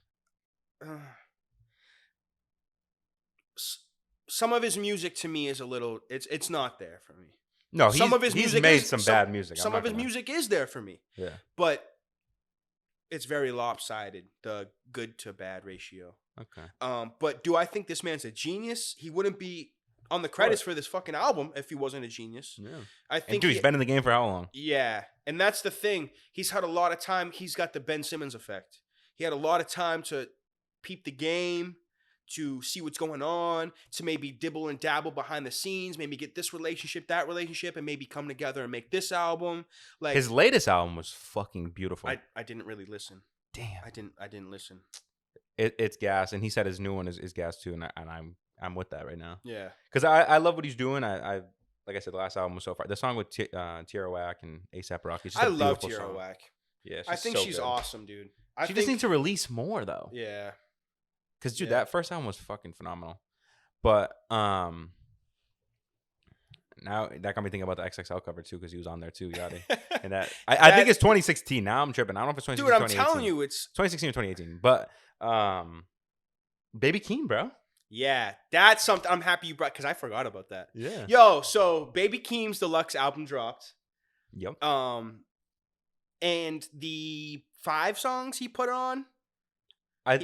Some of his music to me is a little. It's not there for me. No, he's made some bad music. Some of his music is there for me. Yeah, but it's very lopsided. The good to bad ratio. Okay. But do I think this man's a genius? He wouldn't be on the credits for this fucking album if he wasn't a genius. Yeah. I think. Dude, he's been in the game for how long? Yeah, and that's the thing. He's had a lot of time. He's got the Ben Simmons effect. He had a lot of time to peep the game, to see what's going on, to maybe dibble and dabble behind the scenes, maybe get this relationship, that relationship, and maybe come together and make this album. Like his latest album was fucking beautiful. I didn't really listen. Damn. I didn't listen. It's gas, and he said his new one is gas too, and I'm with that right now. Yeah, because I love what he's doing. I like I said, the last album was so far. The song with Tierra Whack and ASAP Rocky. I love Tierra Whack. Yeah, I think she's awesome, dude. She just needs to release more though. Yeah, because dude, that first album was fucking phenomenal. But now that got me thinking about the XXL cover too, because he was on there too, Yachty. And I think it's 2016. Now I'm tripping. I don't know if it's 2016. Dude, I'm telling you, it's 2016 or 2018. But Baby Keem, bro. Yeah, that's something I'm happy you brought because I forgot about that. Yeah. Yo, so Baby Keem's deluxe album dropped. Yep. And the 5 songs he put on,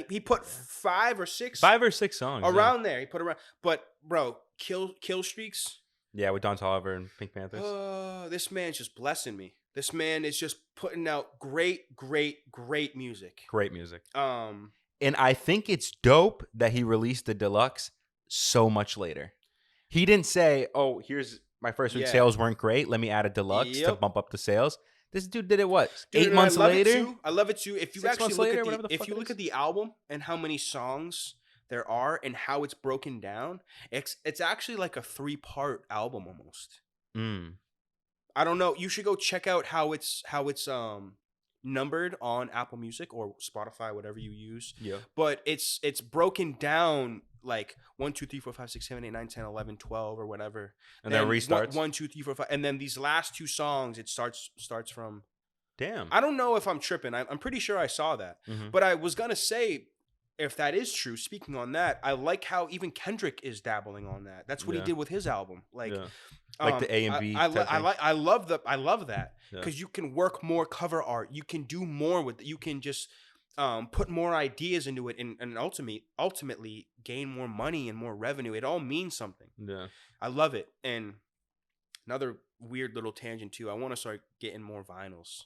he put 5 or 6 songs around there. He put around, but bro, kill streaks. Yeah, with Don Toliver and Pink Panthers. This man's just blessing me. This man is just putting out great music. Great music. And I think it's dope that he released the deluxe so much later. He didn't say, "Oh, here's my first week sales weren't great. Let me add a deluxe to bump up the sales." This dude did it what? 8 months later? I love it too. If you actually look at the album and how many songs there are and how it's broken down, it's actually like a 3-part album almost. I don't know. You should go check out how it's numbered on Apple Music or Spotify, whatever you use. Yeah. But it's broken down like 1, 2, 3, 4, 5, 6, 7, 8, 9, 10, 11, 12 or whatever. And then restarts. 1, 2, 3, 4, 5. And then these last 2 songs, it starts from. Damn. I don't know if I'm tripping. I'm pretty sure I saw that. But I was going to say, if that is true, speaking on that, I like how even Kendrick is dabbling on that. That's what he did with his album. Like the A and B. I love that because you can work more cover art. You can do more with it. You can just put more ideas into it and ultimately gain more money and more revenue. It all means something. Yeah, I love it. And another weird little tangent too. I want to start getting more vinyls.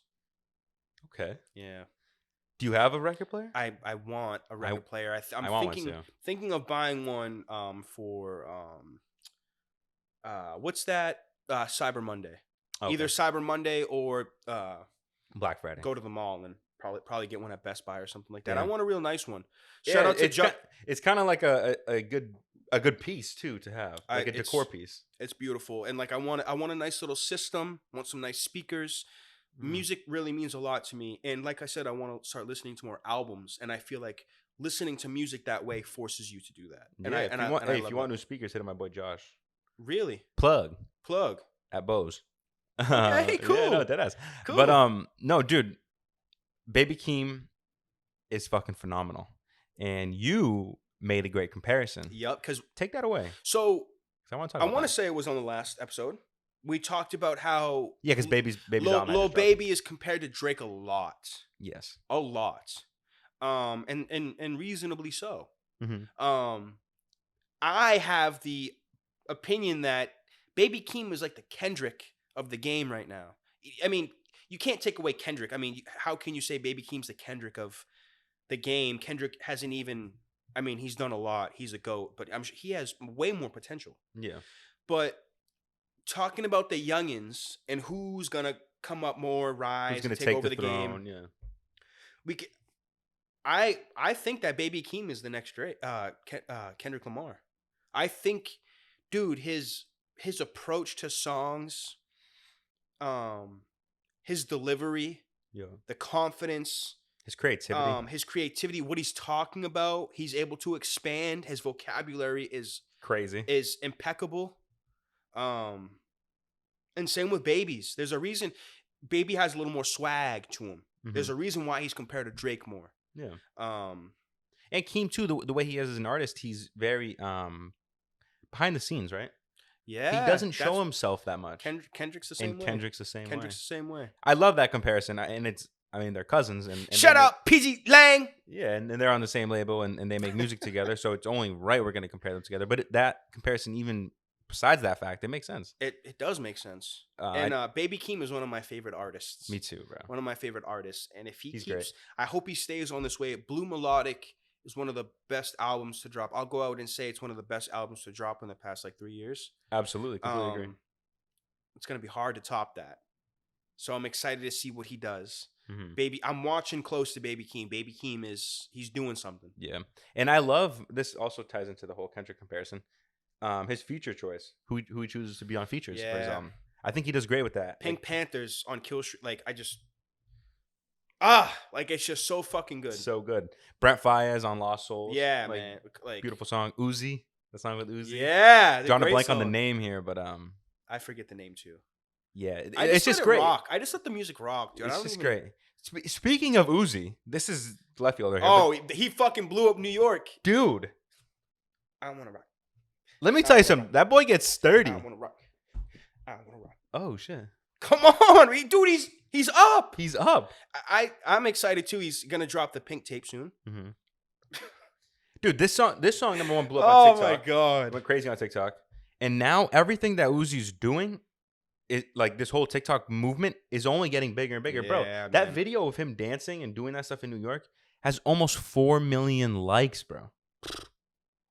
Okay. Yeah. Do you have a record player? I want a record player. I'm thinking of buying one for what's that? Cyber Monday. Okay. Either Cyber Monday or Black Friday. Go to the mall and probably get one at Best Buy or something like that. Yeah. I want a real nice one. Shout out to it's kind of like a good piece too to have, like a decor piece. It's beautiful, and like I want a nice little system. I want some nice speakers. Music really means a lot to me, and like I said, I want to start listening to more albums, and I feel like listening to music that way forces you to do that. And if you want new speakers, hit up my boy Josh. Really? Plug at Bose. Okay, cool. Yeah, no, deadass. Cool. But no, dude, Baby Keem is fucking phenomenal, and you made a great comparison. Yep. Because take that away. So I want to say it was on the last episode. We talked about how because baby's Lil Baby is compared to Drake a lot. Yes, a lot, and reasonably so. I have the opinion that Baby Keem is like the Kendrick of the game right now. I mean, you can't take away Kendrick. I mean, how can you say Baby Keem's the Kendrick of the game? Kendrick hasn't even. I mean, he's done a lot. He's a GOAT, but I'm sure he has way more potential. Yeah, but. Talking about the youngins and who's gonna come up more, rise, and take over the game. Yeah, I think that Baby Keem is the next Kendrick Lamar. I think, dude, his approach to songs, um, his delivery, Yeah. the confidence, His creativity, what he's talking about, he's able to expand. His vocabulary crazy. is impeccable. Um, and same with Baby's. There's a reason Baby has a little more swag to him. Mm-hmm. There's a reason why he's compared to Drake more. Yeah. Um, and Keem too. The way he is as an artist, he's very behind the scenes, right? Yeah, he doesn't show himself that much. Kendrick's the same way. Kendrick's the same the same way. I love that comparison, and they're cousins. And Shut up, PG Lang. Yeah, and they're on the same label, and they make music together, so it's only right we're going to compare them together. But that comparison, even besides that fact, it makes sense. It does make sense. Baby Keem is one of my favorite artists. Me too, bro. One of my favorite artists, and if he's great. I hope he stays on this way. Blue Melodic is one of the best albums to drop. I'll go out and say it's one of the best albums to drop in the past 3 years. Absolutely, completely agree. It's gonna be hard to top that. So I'm excited to see what he does. Mm-hmm. I'm watching close to Baby Keem. Baby Keem he's doing something. Yeah, and I love this. Also ties into the whole Kendrick comparison. His feature choice, who he chooses to be on features. Yeah. I think he does great with that. Pink Panthers on Kill Street. It's just so fucking good. So good. Brent Faiyaz on Lost Souls. Yeah, man. Beautiful song. Uzi. The song with Uzi. Yeah. Drawing a blank on the name here, but I forget the name too. Yeah, it's just great. Rock. I just let the music rock, dude. It's just great. Speaking of Uzi, this is left fielder here. Oh, he fucking blew up New York, dude. I want to rock. Let me tell you something. That boy gets sturdy. I want to rock. Oh shit! Come on, dude. He's up. He's up. I'm excited too. He's gonna drop the Pink tape soon. Mm-hmm. Dude, this song number one blew up on TikTok. Oh my god, went crazy on TikTok. And now everything that Uzi's doing, this whole TikTok movement is only getting bigger and bigger, bro. Man. That video of him dancing and doing that stuff in New York has almost 4 million likes, bro.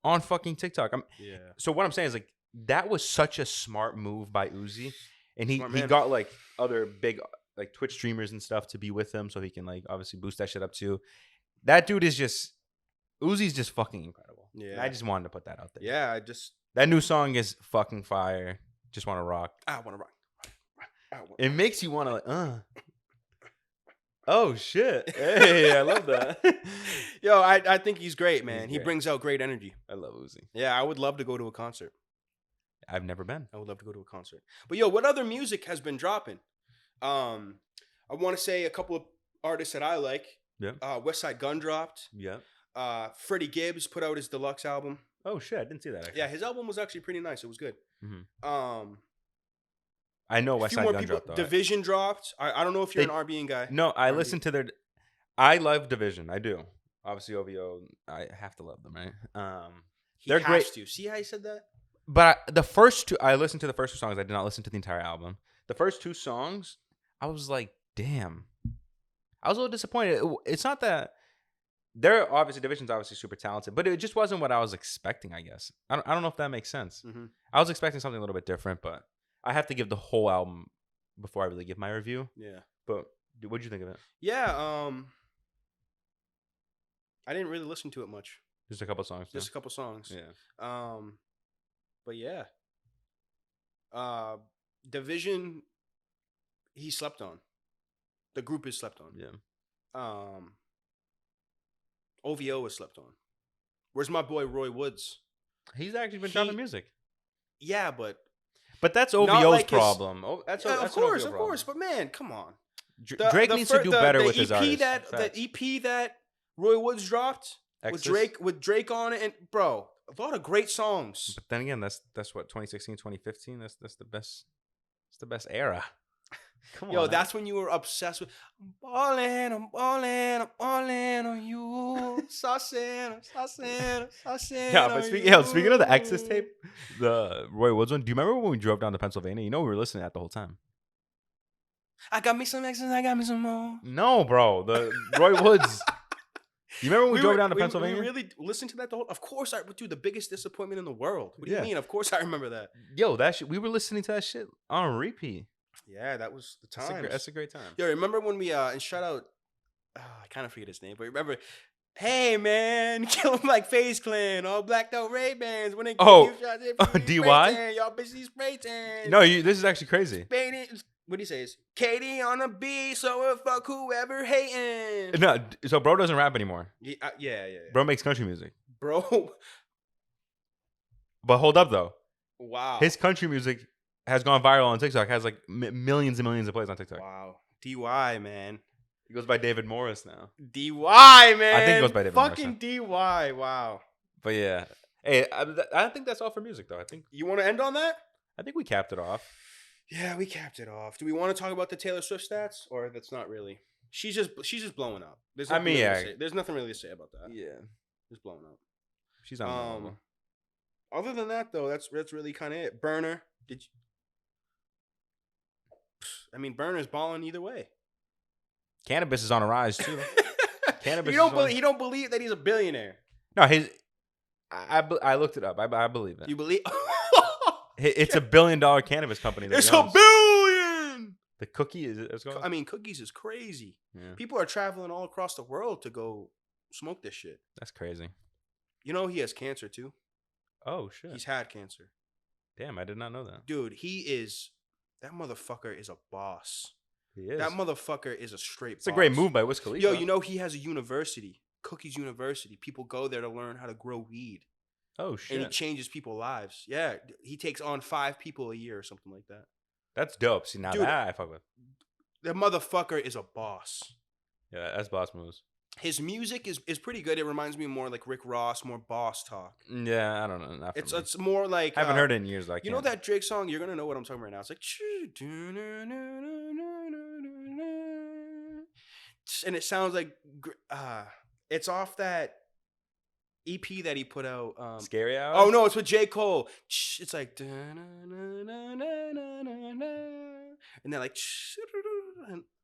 On fucking TikTok. So what I'm saying is that was such a smart move by Uzi, and he got other big Twitch streamers and stuff to be with him, so he can obviously boost that shit up too. That dude is Uzi's just fucking incredible. Yeah, and I just wanted to put that out there. Yeah, that new song is fucking fire. Just want to rock. I want to rock. It makes you want to Oh shit! Hey, I love that. Yo, I think he's great, man. He's he great. brings out great energy. I love Uzi. Yeah, I would love to go to a concert. I've never been. I would love to go to a concert. But yo, what other music has been dropping? I want to say a couple of artists that I like. Yeah. Westside Gunn dropped. Yeah. Freddie Gibbs put out his deluxe album. Oh shit! I didn't see that. Actually. Yeah, his album was actually pretty nice. It was good. Mm-hmm. I know Westside Gunn dropped. Though. Division dropped. I don't know if you're an RBN guy. No, I listened to their. I love Division. I do. Obviously, OVO. I have to love them, right? They're great. To. See how he said that? But the first two, I listened to the first two songs. I did not listen to the entire album. The first two songs, I was like, damn. I was a little disappointed. It's not that they're obviously Division's obviously super talented, but it just wasn't what I was expecting. I guess I don't know if that makes sense. Mm-hmm. I was expecting something a little bit different, but I have to give the whole album before I really give my review. Yeah. But what'd you think of it? Yeah. I didn't really listen to it much. Just a couple songs. Just a couple songs. Yeah. But yeah. Division, he slept on. The group is slept on. Yeah. OVO is slept on. Where's my boy Roy Woods? He's actually been dropping music. Yeah, but that's OVO's problem. That's of course. But man, come on. Drake needs to do better with his artists. The EP that Roy Woods dropped with Drake on it, and bro, a lot of great songs. But then again, that's what 2016, 2015. That's the best. It's the best era. Come on. Yo, that's when you were obsessed with I'm ballin' on you. Saucin'. Yeah, but speaking of the Exodus tape, the Roy Woods one, do you remember when we drove down to Pennsylvania? You know we were listening to that the whole time. I got me some Exodus, I got me some more. No, bro. The Roy Woods. You remember when we drove down to Pennsylvania? We really listened to that the whole. Of course, dude, the biggest disappointment in the world. What do you mean? Of course, I remember that. Yo, that shit. We were listening to that shit on repeat. Yeah, that was the time. That's a great time. Yo, remember when we and shout out? I kind of forget his name, but remember Hey man, kill him like FaZe Clan, all blacked out Ray-Bans. When they give Oh, you shots, if you spray DY? tan, y'all bitches spray tan. No, this is actually crazy. What do you say? Is Katie on a beat, so fuck whoever hating. No, so bro doesn't rap anymore. Yeah. Bro makes country music. Bro. But hold up though. Wow. His country music has gone viral on TikTok. Has like millions and millions of plays on TikTok. Wow. DY, man. He goes by David Morris now. DY, man. I think it goes by David Morris. Fucking DY. Wow. But yeah. Hey, I think that's all for music though. You want to end on that? I think we capped it off. Yeah, we capped it off. Do we want to talk about the Taylor Swift stats, or that's not really? She's just blowing up. There's nothing really to say about that. Yeah, just blowing up. She's on. Other than that, though, that's really kind of it. Burner, Burner's balling either way. Cannabis is on a rise too. Cannabis. He don't believe that he's a billionaire. No, I looked it up. I believe it. You believe? It's $1 billion cannabis company. It's $1 billion. The cookie is called? Cookies is crazy. Yeah. People are traveling all across the world to go smoke this shit. That's crazy. You know he has cancer too. Oh shit. He's had cancer. Damn, I did not know that. Dude, that motherfucker is a boss. He is. That motherfucker is a straight boss. It's a great move by Wiz Khalifa. Yo, you know he has a university, Cookies University. People go there to learn how to grow weed. Oh shit! And he changes people's lives. Yeah, he takes on 5 people a year or something like that. That's dope. See, now dude, that I fuck with. The motherfucker is a boss. Yeah, that's boss moves. His music is pretty good. It reminds me more like Rick Ross, more boss talk. Yeah, I don't know. It's more like I haven't heard it in years. You know that Drake song? You're gonna know what I'm talking about right now. It's like, and it sounds like it's off that EP that he put out. Scary Hours? Oh no, it's with J. Cole. It's like, and they're like,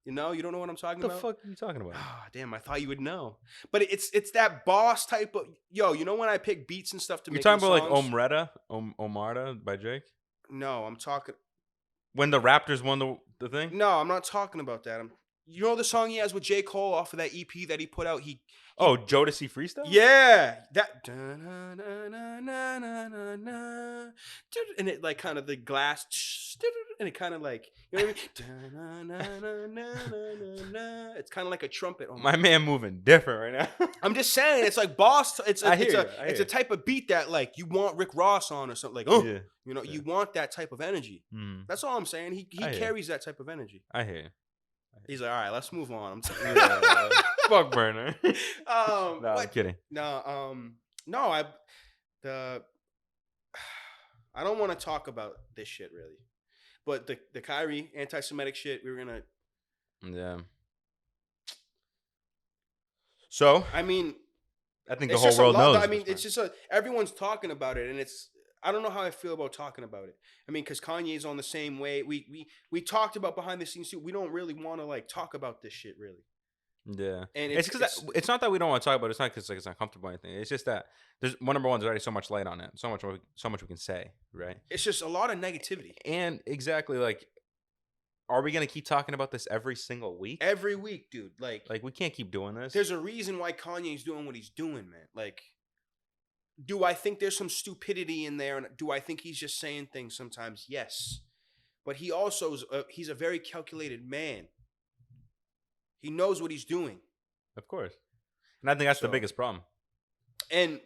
you know, you don't know what I'm talking about. What the fuck are you talking about? Ah, damn, I thought you would know. But it's that boss type of you know when I pick beats and stuff to make. You're talking about like Omerta by Drake? No, I'm talking. When the Raptors won the thing? No, I'm not talking about that. You know the song he has with J. Cole off of that EP that he put out? Jodeci Freestyle? Yeah. That. And it like kind of the glass. And it kind of like, you know what I mean? It's kind of like a trumpet. My man moving different right now. I'm just saying, it's like boss. It's a type of beat that like you want Rick Ross on or something. Like, yeah. You know, you want that type of energy. Mm. That's all I'm saying. He carries that type of energy. I hear you. He's like, all right, let's move on. I'm sorry. Fuck Burner. I'm kidding. No, I don't want to talk about this shit really, but the Kyrie anti-Semitic shit, we were gonna. Yeah. So I mean, I think the whole world knows. I mean, it's just everyone's talking about it, and I don't know how I feel about talking about it. I mean, because Kanye's on the same way. We talked about behind the scenes too. We don't really want to like talk about this shit really. Yeah, and it's because it's not that we don't want to talk about it. It's not because like, it's uncomfortable or anything. It's just that there's number one. There's already so much light on it. So much we can say, right? It's just a lot of negativity. And exactly like, are we gonna keep talking about this every single week? Every week, dude. Like we can't keep doing this. There's a reason why Kanye's doing what he's doing, man. Like. Do I think there's some stupidity in there? And do I think he's just saying things sometimes? Yes. But he also he's a very calculated man. He knows what he's doing. Of course. And I think that's the biggest problem. And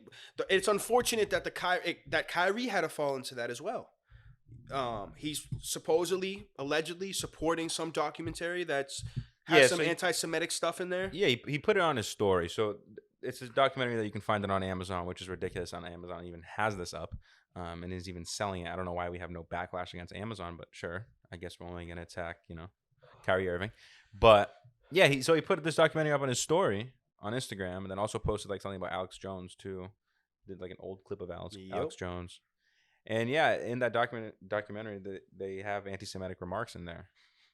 it's unfortunate that that Kyrie had to fall into that as well. He's allegedly supporting some documentary that's has some anti-Semitic stuff in there. Yeah, he put it on his story. So it's a documentary that you can find it on Amazon, which is ridiculous. On Amazon even has this up, and is even selling it. I don't know why we have no backlash against Amazon, but sure, I guess we're only gonna attack, Kyrie Irving. But yeah, he put this documentary up on his story on Instagram, and then also posted like something about Alex Jones too. Did like an old clip of Alex Jones, and yeah, in that documentary, they have anti-Semitic remarks in there.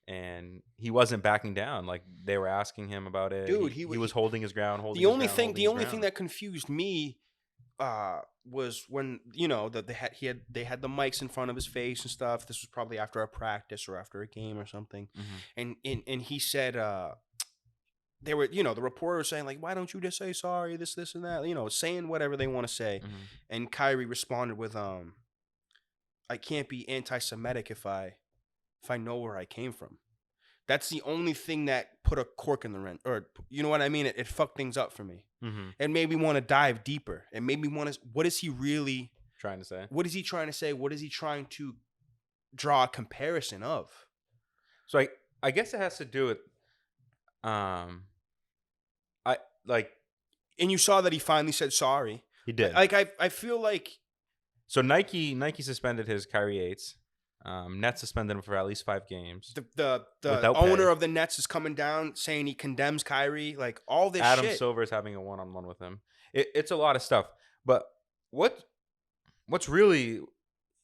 And he wasn't backing down. Like they were asking him about it. Dude, he was holding his ground. The only thing that confused me was when they had the mics in front of his face and stuff. This was probably after a practice or after a game or something. Mm-hmm. And he said they were, you know, the reporter was saying like, why don't you just say sorry, this and that, you know, saying whatever they want to say. Mhm. And Kyrie responded with, I can't be anti-Semitic if I know where I came from. That's the only thing that put a cork in the wrench, or you know what I mean? It fucked things up for me. Mhm. It made me want to dive deeper. It made me want to, what is he really Trying to say. What is he trying to say? What is he trying to draw a comparison of? So I guess it has to do with I like And you saw that he finally said sorry. he did. I feel like So Nike suspended his Kyrie 8s. Nets suspended him for at least 5 games. the Without owner pay. of the Nets is coming down saying he condemns Kyrie. Like all this Adam shit. Silver is having a one-on-one with him. It's a lot of stuff. But what's really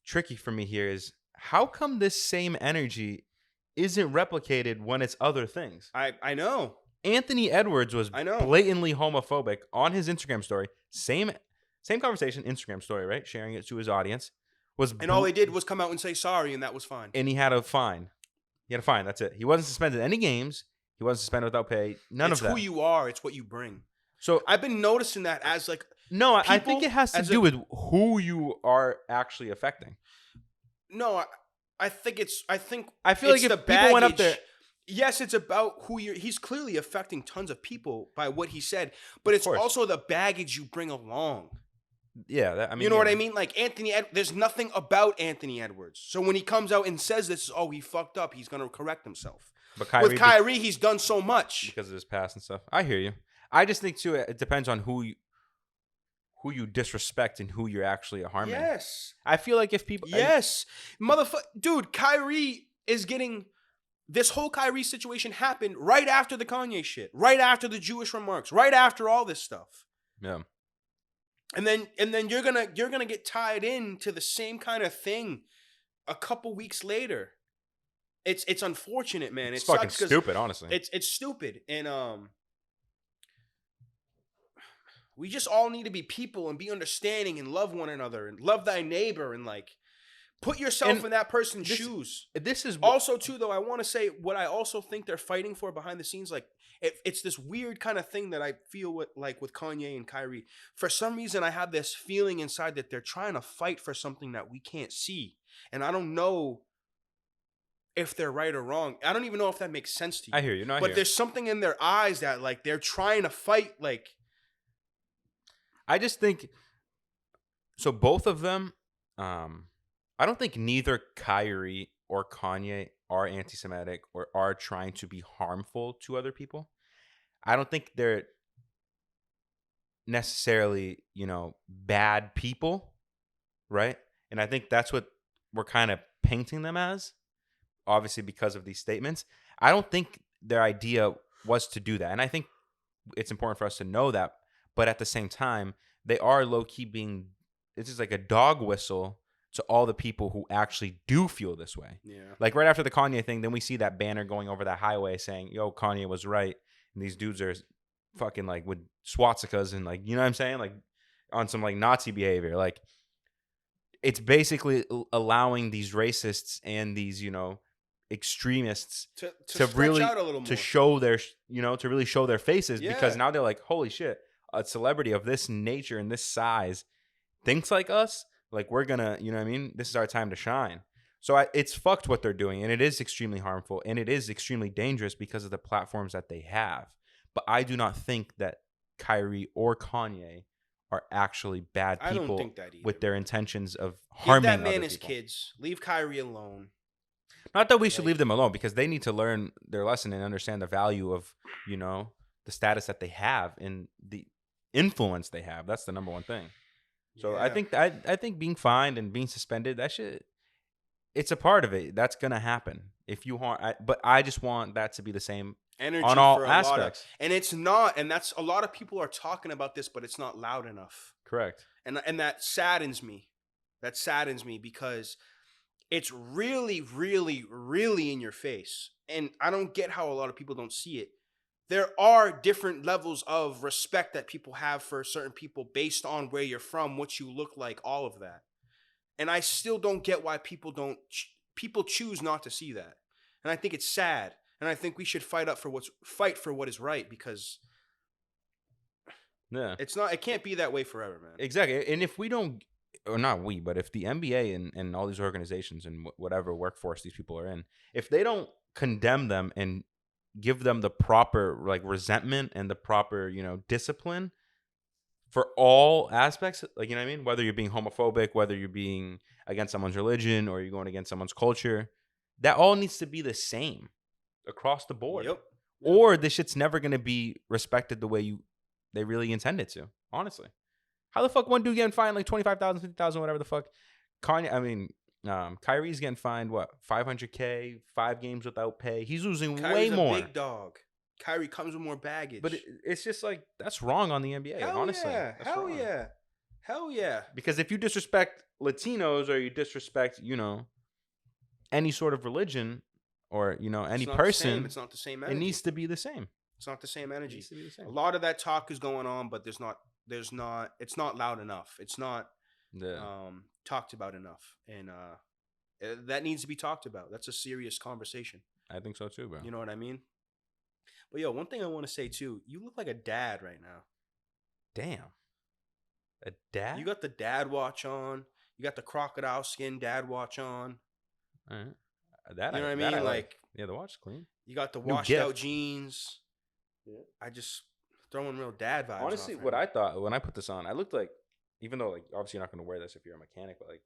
tricky for me here is how come this same energy isn't replicated when it's other things? I know. Anthony Edwards was I know. blatantly homophobic on his Instagram story. Same conversation, Instagram story, right? Sharing it to his audience. And all they did was come out and say sorry, and that was fine. And he had a fine. That's it. He wasn't suspended any games. He wasn't suspended without pay. None of that. It's who you are. It's what you bring. So I've been noticing that as like no, I think it has to do with who you are actually affecting. No, I think I feel like if the people went up there. Yes, it's about who you're. He's clearly affecting tons of people by what he said, but it's also the baggage you bring along. Yeah, you know what I mean? Like Anthony, there's nothing about Anthony Edwards. So when he comes out and says this, oh, he fucked up. He's gonna correct himself. But with Kyrie, he's done so much because of his past and stuff. I hear you. I just think too, it depends on who you disrespect and who you're actually harming. Yes, I feel like if people, motherfucker, dude, Kyrie is getting. This whole Kyrie situation happened right after the Kanye shit, right after the Jewish remarks, right after all this stuff. Yeah. And then you're gonna get tied into the same kind of thing a couple weeks later. It's unfortunate, man. It's fucking stupid, honestly. It's stupid, and we just all need to be people and be understanding and love one another and love thy neighbor and like. Put yourself in that person's shoes. This is also too, though. I want to say what I also think they're fighting for behind the scenes. Like it's this weird kind of thing that I feel with Kanye and Kyrie. For some reason, I have this feeling inside that they're trying to fight for something that we can't see, and I don't know if they're right or wrong. I don't even know if that makes sense to you. I hear you. No, but there's something in their eyes that like they're trying to fight. Like I just think so. Both of them. I don't think neither Kyrie or Kanye are anti-Semitic or are trying to be harmful to other people. I don't think they're necessarily, bad people, right? And I think that's what we're kind of painting them as, obviously because of these statements. I don't think their idea was to do that. And I think it's important for us to know that. But at the same time, they are low-key it's just like a dog whistle to all the people who actually do feel this way. Yeah. Like right after the Kanye thing, then we see that banner going over that highway saying, yo, Kanye was right. And these dudes are fucking like with swastikas and like, you know what I'm saying? Like on some like Nazi behavior. Like it's basically allowing these racists and these, extremists to really out a little more. To show their, to really show their faces because now they're like, holy shit, a celebrity of this nature and this size thinks like us. Like, we're going to, you know what I mean? This is our time to shine. So it's fucked what they're doing, and it is extremely harmful, and it is extremely dangerous because of the platforms that they have. But I do not think that Kyrie or Kanye are actually bad people. I don't think that either. With their intentions of harming Give that man other his people. kids. Leave Kyrie alone. Not that we should leave them alone, because they need to learn their lesson and understand the value of, the status that they have and the influence they have. That's the number one thing. So I think being fined and being suspended, that shit, it's a part of it. That's gonna happen if you harm. But I just want that to be the same energy on all for aspects. And it's not. And that's a lot of people are talking about this, but it's not loud enough. Correct. And that saddens me. That saddens me because it's really, really, really in your face. And I don't get how a lot of people don't see it. There are different levels of respect that people have for certain people based on where you're from, what you look like, all of that. And I still don't get why people choose not to see that. And I think it's sad And I think we should fight for what is right, because it can't be that way forever, man. Exactly. And if we don't, or not we, but if the NBA and all these organizations and whatever workforce these people are in, if they don't condemn them and give them the proper like resentment and the proper, discipline for all aspects, like, you know what I mean? Whether you're being homophobic, whether you're being against someone's religion or you're going against someone's culture, that all needs to be the same across the board. Yep. Or this shit's never going to be respected the way they really intend it to, honestly. How the fuck one dude getting fined like 25,000, 50,000, whatever the fuck? Kyrie's getting fined, what, 500K, 5 games without pay. He's losing Kyrie's way more. A big dog. Kyrie comes with more baggage. But it's just like, that's wrong on the NBA, honestly. Yeah. Hell yeah. Because if you disrespect Latinos or you disrespect, any sort of religion or, any person, it's not the same energy. It needs to be the same. It's not the same energy. It needs to be the same. A lot of that talk is going on, but it's not loud enough. It's not talked about enough. And that needs to be talked about. That's a serious conversation. I think so too, bro. You know what I mean? But yo, one thing I want to say too, you look like a dad right now. Damn. A dad? You got the dad watch on. You got the crocodile skin dad watch on. All right. You know what I mean? Like, yeah, the watch is clean. You got the washed out jeans. Yeah. I just throwing real dad vibes. Honestly, what I thought when I put this on, I looked like, even though like obviously you're not going to wear this if you're a mechanic, but like,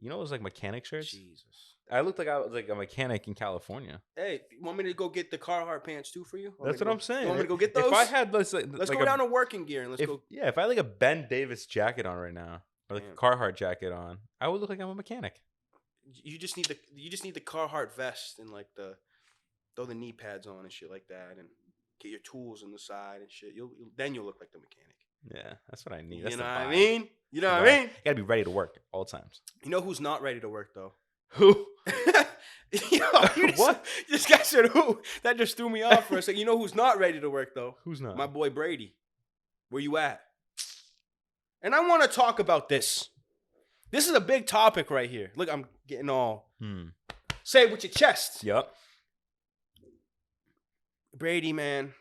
those like mechanic shirts? Jesus. I looked like I was like a mechanic in California. Hey, you want me to go get the Carhartt pants too for you? That's what I'm saying. You want me to go get those? If I had let's go down to working gear and let's go. Yeah, if I had like a Ben Davis jacket on right now, or like a Carhartt jacket on, I would look like I'm a mechanic. You just need the Carhartt vest and like throw the knee pads on and shit like that, and get your tools on the side and shit. Then you'll look like the mechanic. Yeah, that's what I need. That's you know what I mean? You know what I mean? You gotta be ready to work all times. You know who's not ready to work though? Who? What? This guy said who? That just threw me off for a second. You know who's not ready to work though? Who's not? My boy Brady. Where you at? And I want to talk about this. This is a big topic right here. Look, I'm getting all. Say it with your chest. Yep. Brady, man.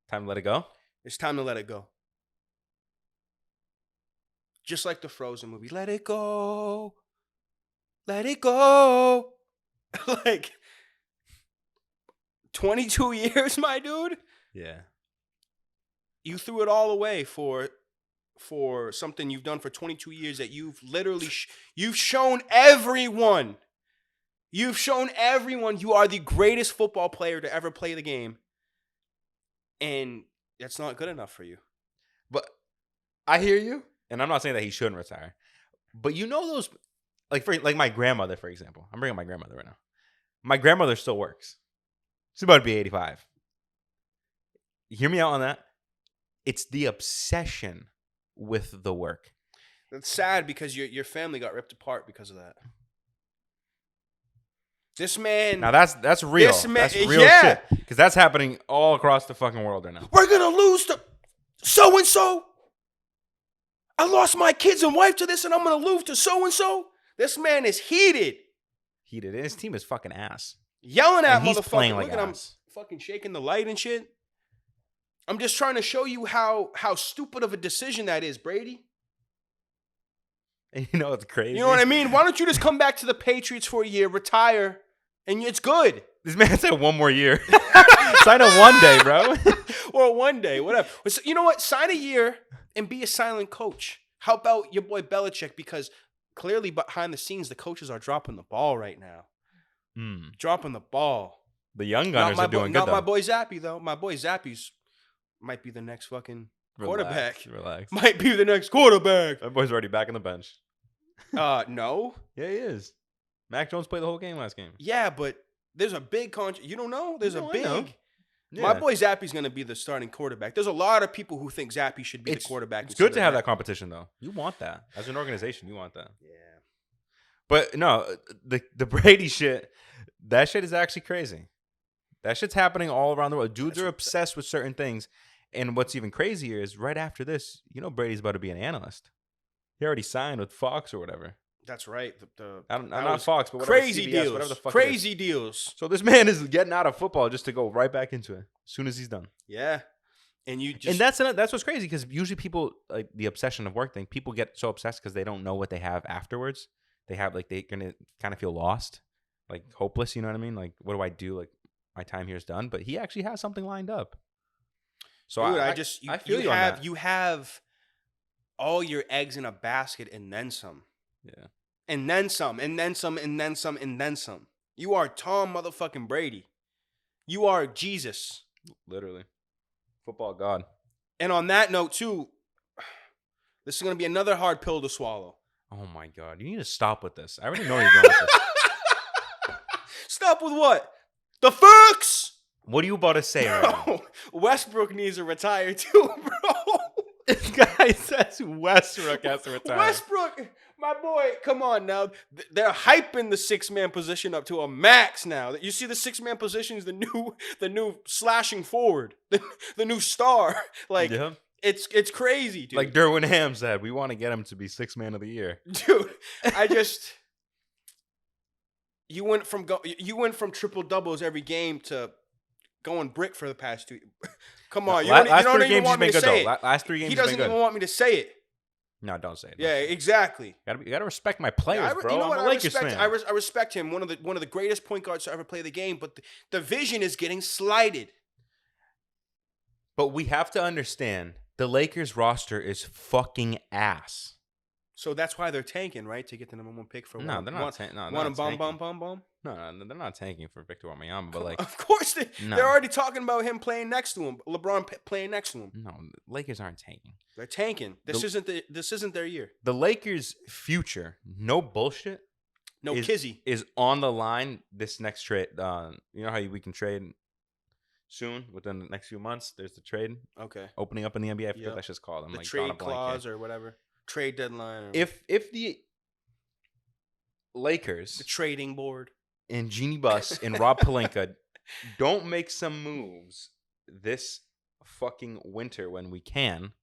Time to let it go? It's time to let it go. Just like the Frozen movie. Let it go. Let it go. Like 22 years, my dude. Yeah. You threw it all away for something you've done for 22 years that you've literally you've shown everyone. You've shown everyone you are the greatest football player to ever play the game. And that's not good enough for you. But I hear you. And I'm not saying that he shouldn't retire. But those, like my grandmother, for example. I'm bringing my grandmother right now. My grandmother still works. She's about to be 85. You hear me out on that? It's the obsession with the work. That's sad because your family got ripped apart because of that. This man. Now that's real. That's real shit. Because that's happening all across the fucking world right now. We're gonna lose to so and so. I lost my kids and wife to this, and I'm gonna lose to so and so. This man is heated. And his team is fucking ass. Yelling at and he's motherfuckers. Playing like Look at him fucking shaking the light and shit. I'm just trying to show you how stupid of a decision that is, Brady. And it's crazy. You know what I mean? Why don't you just come back to the Patriots for a year, retire, and it's good. This man said one more year. Sign a 1 day, bro. Or 1 day, whatever. You know what? Sign a year and be a silent coach. Help out your boy Belichick, because clearly behind the scenes, the coaches are dropping the ball right now. Dropping the ball. The young gunners are doing good, Not though. my boy Zappy, though. My boy Zappy's might be the next fucking quarterback. Relax. Might be the next quarterback. That boy's already back on the bench. No. Yeah, he is. Mac Jones played the whole game last game. Yeah, but there's a big contract. You don't know? There's a big. Yeah. My boy Zappy's going to be the starting quarterback. There's a lot of people who think Zappy should be the quarterback. It's good to have that competition, though. You want that. As an organization, you want that. Yeah. But no, the Brady shit, that shit is actually crazy. That shit's happening all around the world. Dudes are obsessed with certain things. And what's even crazier is right after this, Brady's about to be an analyst. He already signed with Fox or whatever. That's right. Not Fox, but whatever, crazy CBS, deals. whatever the fuck. Crazy deals. So this man is getting out of football just to go right back into it as soon as he's done. Yeah, and that's what's crazy, because usually people, like the obsession of work thing, people get so obsessed because they don't know what they have afterwards. They have they're gonna kind of feel lost, like hopeless. You know what I mean? Like, what do I do? Like, my time here is done. But he actually has something lined up. So dude, I feel you on that. You have all your eggs in a basket and then some. Yeah. And then some, and then some, and then some, and then some. You are Tom motherfucking Brady. You are Jesus. Literally. Football god. And on that note, too, this is going to be another hard pill to swallow. Oh, my God. You need to stop with this. I already know you're going with this. Stop with what? The Fox! What are you about to say right now? Westbrook needs to retire, too, bro. This guy says Westbrook has to retire. Westbrook, my boy, come on now. They're hyping the 6-man position up to a max now. You see, the 6-man position is the new slashing forward, the new star. Like, yeah. It's crazy, dude. Like Derwin Ham said, we want to get him to be 6th man of the year, dude. You went from triple doubles every game to going brick for the past 2. Come on, you don't even want me to say it. Last 3 games, he doesn't even want me to say it. No, don't say it. Yeah, exactly. You gotta respect my players, bro. You know what? I'm a Lakers fan. I respect him. One of the greatest point guards to ever play the game. But the vision is getting slighted. But we have to understand, the Lakers roster is fucking ass. So that's why they're tanking, right? To get the number 1 pick for No, they're not tanking. No, they're not tanking for Victor Wembanyama. But like, of course they're already talking about him playing next to him. LeBron playing next to him. No, Lakers aren't tanking. They're tanking. This isn't their year. The Lakers' future, no bullshit. No kizzy is on the line. This next trade. You know how we can trade soon within the next few months. There's the trade. Okay. Opening up in the NBA. I forget that's just called. The trade clause or whatever. Trade deadline. If the Lakers, the trading board, and Jeannie Buss and Rob Pelinka don't make some moves this fucking winter when we can.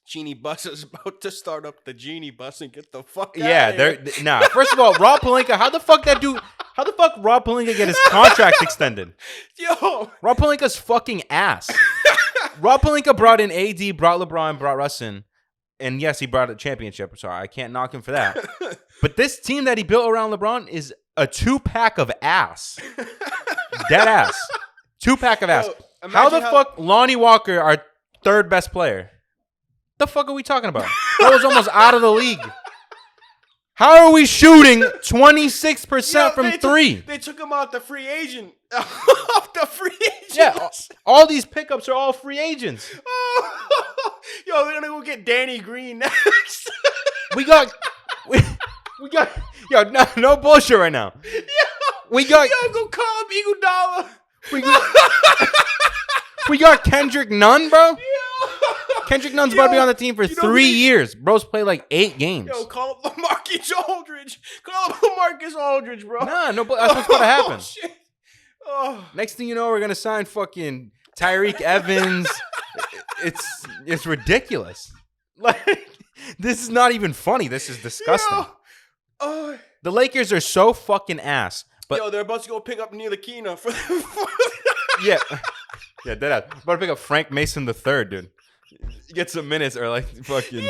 Jeannie Buss is about to start up the Jeannie Bus and get the fuck out of here. Nah. First of all, Rob Pelinka, how the fuck Rob Pelinka get his contract extended? Yo, Rob Pelinka's fucking ass. Rob Pelinka brought in AD, brought LeBron, brought Russ in. And yes, he brought a championship. Sorry, I can't knock him for that. But this team that he built around LeBron is a 2-pack of ass. Dead ass. 2-pack of ass. How the fuck Lonnie Walker, our 3rd best player? The fuck are we talking about? That was almost out of the league. How are we shooting 26% from 3? They took him out the free agent. The free agent. Yeah, all these pickups are all free agents. Yo, they're gonna go get Danny Green next. we got yo, no bullshit right now. Yo, go call him Iguodala. We got Kendrick Nunn, bro. Kendrick Nunn's about to be on the team for 3 years. Bro's played like 8 games. Yo, call him LaMarcus Aldridge. Call him LaMarcus Aldridge, bro. No, but that's what's going to happen. Shit. Oh. Next thing you know, we're going to sign fucking Tyreek Evans. It's ridiculous. Like, this is not even funny. This is disgusting. The Lakers are so fucking ass. But they're about to go pick up Ntilikina for yeah, dead ass. About to pick up Frank Mason III, dude. Get some minutes or like fucking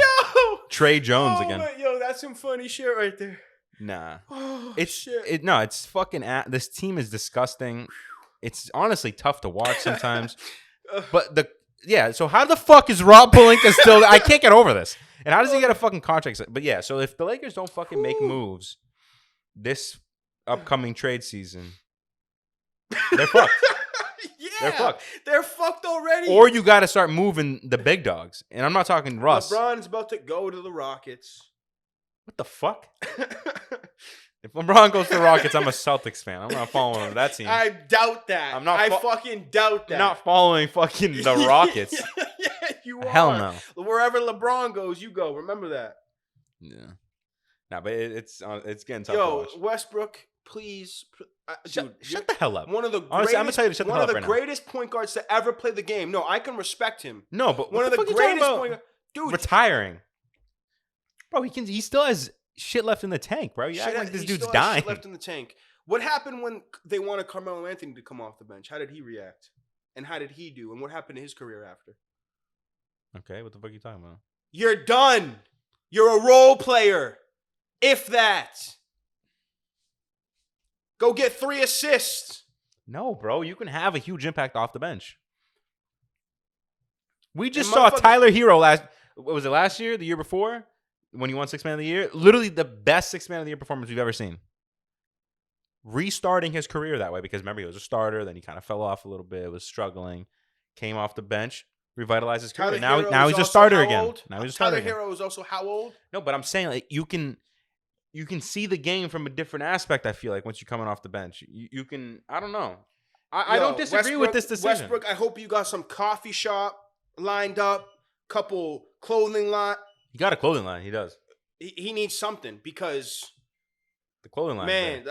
Trey Jones again. Yo, that's some funny shit right there. Nah. Oh, it's fucking this team is disgusting. It's honestly tough to watch sometimes. But so how the fuck is Rob Pelinka still I can't get over this. And how does he get a fucking contract? But yeah, so if the Lakers don't fucking make moves this upcoming trade season, they're fucked. Yeah, they're fucked already. Or you got to start moving the big dogs. And I'm not talking Russ. LeBron's about to go to the Rockets. What the fuck? If LeBron goes to the Rockets, I'm a Celtics fan. I'm not following that team. I doubt that. I fucking doubt that. I'm not following fucking the Rockets. Yeah, you are. Hell no. Wherever LeBron goes, you go. Remember that. Yeah. No, but it's getting tough to watch. Westbrook, please. Shut the hell up. One of the Honestly, I'm gonna tell you to shut the hell up right now. One of the greatest point guards to ever play the game. No, I can respect him. No, but one of the greatest point guards. Dude, retiring. Bro, he still has shit left in the tank, bro. You act like this he dude's still has dying. shit left in the tank. What happened when they wanted Carmelo Anthony to come off the bench? How did he react? And how did he do? And what happened to his career after? Okay, what the fuck are you talking about? You're done. You're a role player. If that. Go get 3 assists. No, bro. You can have a huge impact off the bench. We just saw Tyler Hero what was it, last year? The year before? When he won 6th Man of the Year? Literally the best 6th Man of the Year performance we've ever seen. Restarting his career that way because remember, he was a starter. Then he kind of fell off a little bit. Was struggling. Came off the bench. Revitalized his career. Now he's a starter again. Now he's a starter again. Tyler Hero is also how old? No, but I'm saying like you can see the game from a different aspect. I feel like once you're coming off the bench, you can. I don't know. I don't disagree with this decision. Westbrook, I hope you got some coffee shop lined up, couple clothing line. He got a clothing line. He does. He needs something because the clothing line. Man,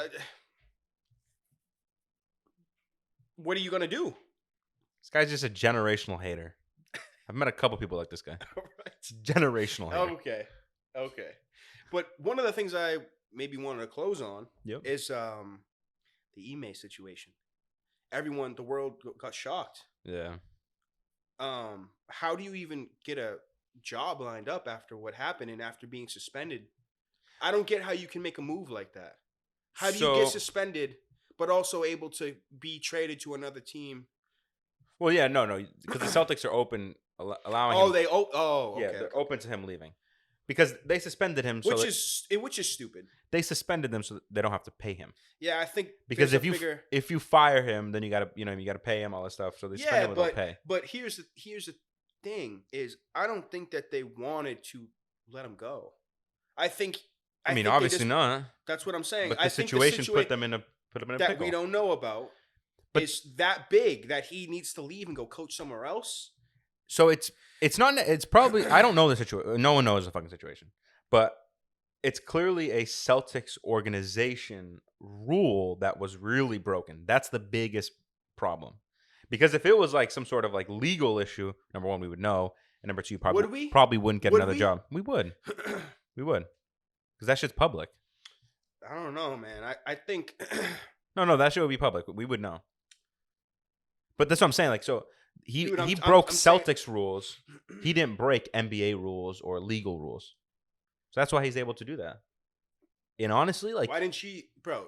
what are you gonna do? This guy's just a generational hater. I've met a couple people like this guy. All right. It's generational hater. Okay. But one of the things I maybe wanted to close on is the Ime situation. Everyone, the world got shocked. Yeah. How do you even get a job lined up after what happened and after being suspended? I don't get how you can make a move like that. How do you get suspended but also able to be traded to another team? Well, yeah, no, because the Celtics are open, allowing. him. Okay. Yeah, they're open to him leaving, because they suspended him. Which is stupid. They suspended them so that they don't have to pay him. Yeah, I think because if you fire him, then you gotta pay him all this stuff. So they suspend him without pay. But here's the thing is I don't think that they wanted to let him go. I think obviously not. That's what I'm saying. But the situation put them in a that pickle. We don't know about. But is that big that he needs to leave and go coach somewhere else? So it's probably I don't know the situation. No one knows the fucking situation. But it's clearly a Celtics organization rule that was really broken. That's the biggest problem. Because if it was like some sort of like legal issue, number one, we would know, and number two, you probably wouldn't get another job. We would. We would. Because that shit's public. I don't know, man. I think No, that shit would be public. We would know. But that's what I'm saying. Like, so he broke Celtics rules. He didn't break NBA rules or legal rules. So that's why he's able to do that. And honestly, like, why didn't she, bro?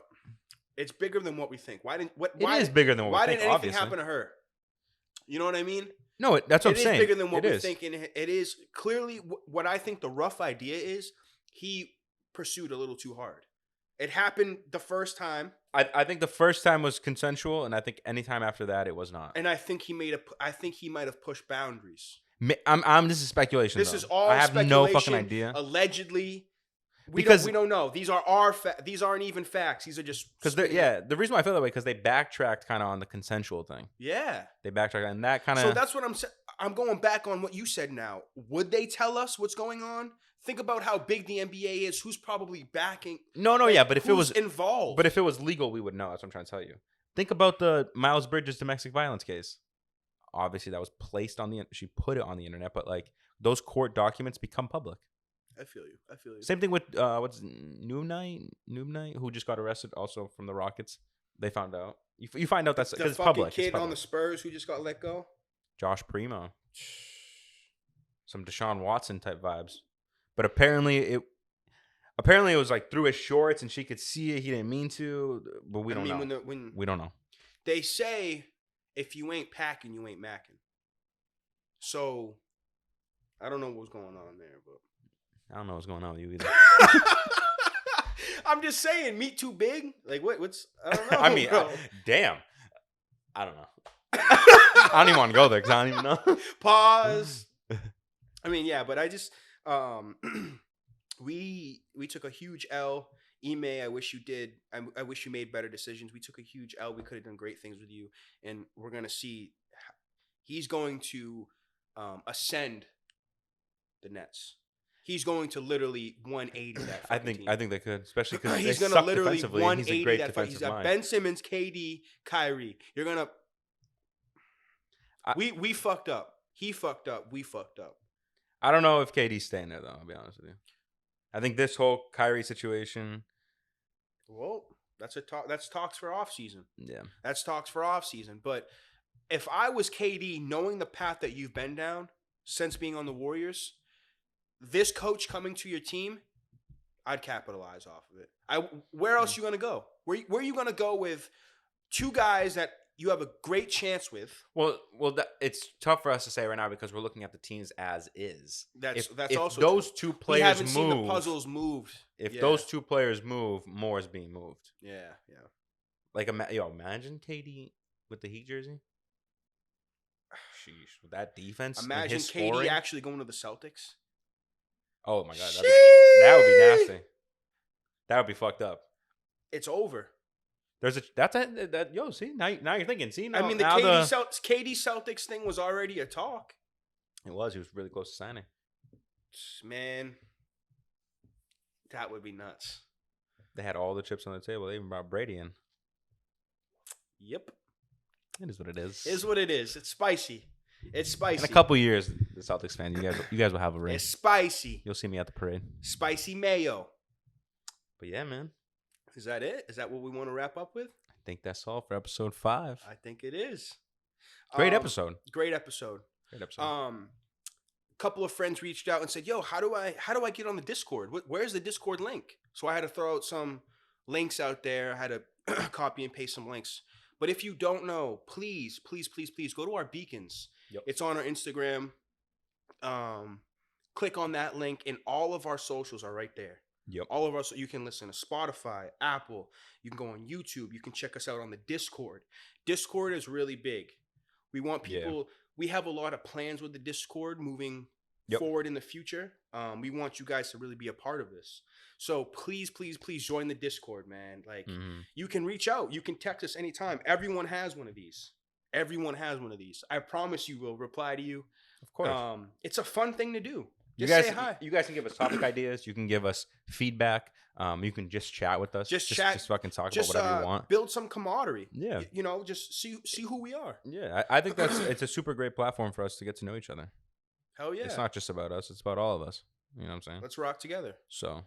It's bigger than what we think. It is bigger than what we think. Why didn't anything obviously happen to her? You know what I mean? No, that's what I'm saying. It is bigger than what we think, and it is clearly what I think. The rough idea is he pursued a little too hard. It happened the first time. I think the first time was consensual, and I think any time after that it was not. And I think he might have pushed boundaries. This is speculation. This is all. I have no fucking idea. Allegedly, we don't know. These aren't even facts. These are just because the reason why I feel that way because they backtracked kind of on the consensual thing. Yeah, they backtracked and that kind of. So that's what I'm saying. I'm going back on what you said. Now, would they tell us what's going on? Think about how big the NBA is. Who's probably backing? But if it was involved, but if it was legal, we would know. That's what I'm trying to tell you. Think about the Miles Bridges domestic violence case. Obviously, that was placed on she put it on the internet, but like those court documents become public. I feel you. Same thing with what's Noob Knight, who just got arrested also from the Rockets. They found out. You find out that's because it's public. The kid on the Spurs who just got let go. Josh Primo. Some Deshaun Watson type vibes. But apparently it was like through his shorts and she could see it. He didn't mean to, but we don't know. We don't know. They say if you ain't packing, you ain't macking. So I don't know what's going on there, but I don't know what's going on with you either. I'm just saying, meat too big? Like what's I don't know. I mean, damn. I don't know. I don't even want to go there because I don't even know. Pause. I mean, yeah, but I just we took a huge L. Ime, I wish you did. I wish you made better decisions. We took a huge L. We could have done great things with you, and we're gonna see. He's going to ascend the Nets. He's going to literally 180 that. I think they could, especially because he's going to literally 180 he's a great that. Defensive He's got mind. Ben Simmons, KD, Kyrie. You're gonna. We fucked up. He fucked up. We fucked up. I don't know if KD's staying there though. I'll be honest with you. I think this whole Kyrie situation. Well, that's talks for off season. Yeah. That's talks for off season. But if I was KD, knowing the path that you've been down since being on the Warriors, this coach coming to your team, I'd capitalize off of it. Where else you gonna go? Where are you gonna go with two guys that you have a great chance with? Well, it's tough for us to say right now because we're looking at the teams as is. That's if also those true. two players we haven't move, seen the puzzles moved. If those two players move, more is being moved. Yeah. Like, imagine KD with the Heat jersey. Sheesh, with that defense. Imagine his KD scoring. actually going to the Celtics. Oh my god, that would be nasty. That would be fucked up. It's over. See now you're thinking. See now, I mean, the KD Celtics thing was already a talk. It was. He was really close to signing. Man, that would be nuts. They had all the chips on the table. They even brought Brady in. Yep. It is what it is. It is what it is. It's spicy. It's spicy. In a couple years, the Celtics fans, you guys will have a ring. It's spicy. You'll see me at the parade. Spicy mayo. But yeah, man. Is that it? Is that what we want to wrap up with? I think that's all for episode 5. I think it is. Great episode. Great episode. A couple of friends reached out and said, "Yo, how do I get on the Discord? Where's the Discord link?" So I had to throw out some links out there. I had to copy and paste some links. But if you don't know, please go to our beacons. Yep. It's on our Instagram. Click on that link, and all of our socials are right there. Yep. All of us. You can listen to Spotify, Apple. You can go on YouTube. You can check us out on the Discord. Discord is really big. We want people. Yeah. We have a lot of plans with the Discord moving forward in the future. We want you guys to really be a part of this. So please join the Discord, man. Like, you can reach out. You can text us anytime. Everyone has one of these. I promise you we'll reply to you. Of course. It's a fun thing to do. Say hi. You guys can give us topic ideas. You can give us feedback. You can just chat with us. Just fucking talk about whatever you want. Build some camaraderie. Yeah. Just see who we are. Yeah. I think it's a super great platform for us to get to know each other. Hell yeah. It's not just about us. It's about all of us. You know what I'm saying? Let's rock together. So,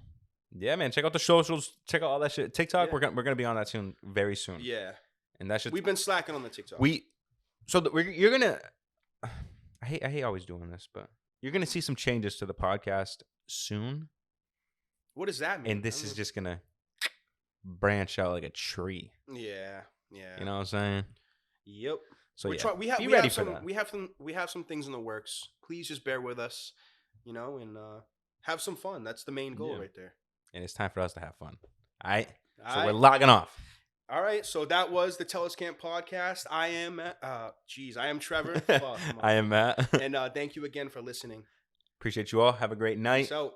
yeah, man. Check out the socials. Check out all that shit. TikTok, we're gonna be on that soon, very soon. Yeah. And that shit. We've been slacking on the TikTok. You're gonna. I hate always doing this, but you're gonna see some changes to the podcast soon. What does that mean? And this is just gonna branch out like a tree. Yeah. You know what I'm saying? Yep. So we have some things in the works. Please just bear with us, and have some fun. That's the main goal right there. And it's time for us to have fun. All right. So we're logging off. All right. So that was the Tell Us Camp podcast. I am Trevor. I am Matt. And thank you again for listening. Appreciate you all. Have a great night. Peace out.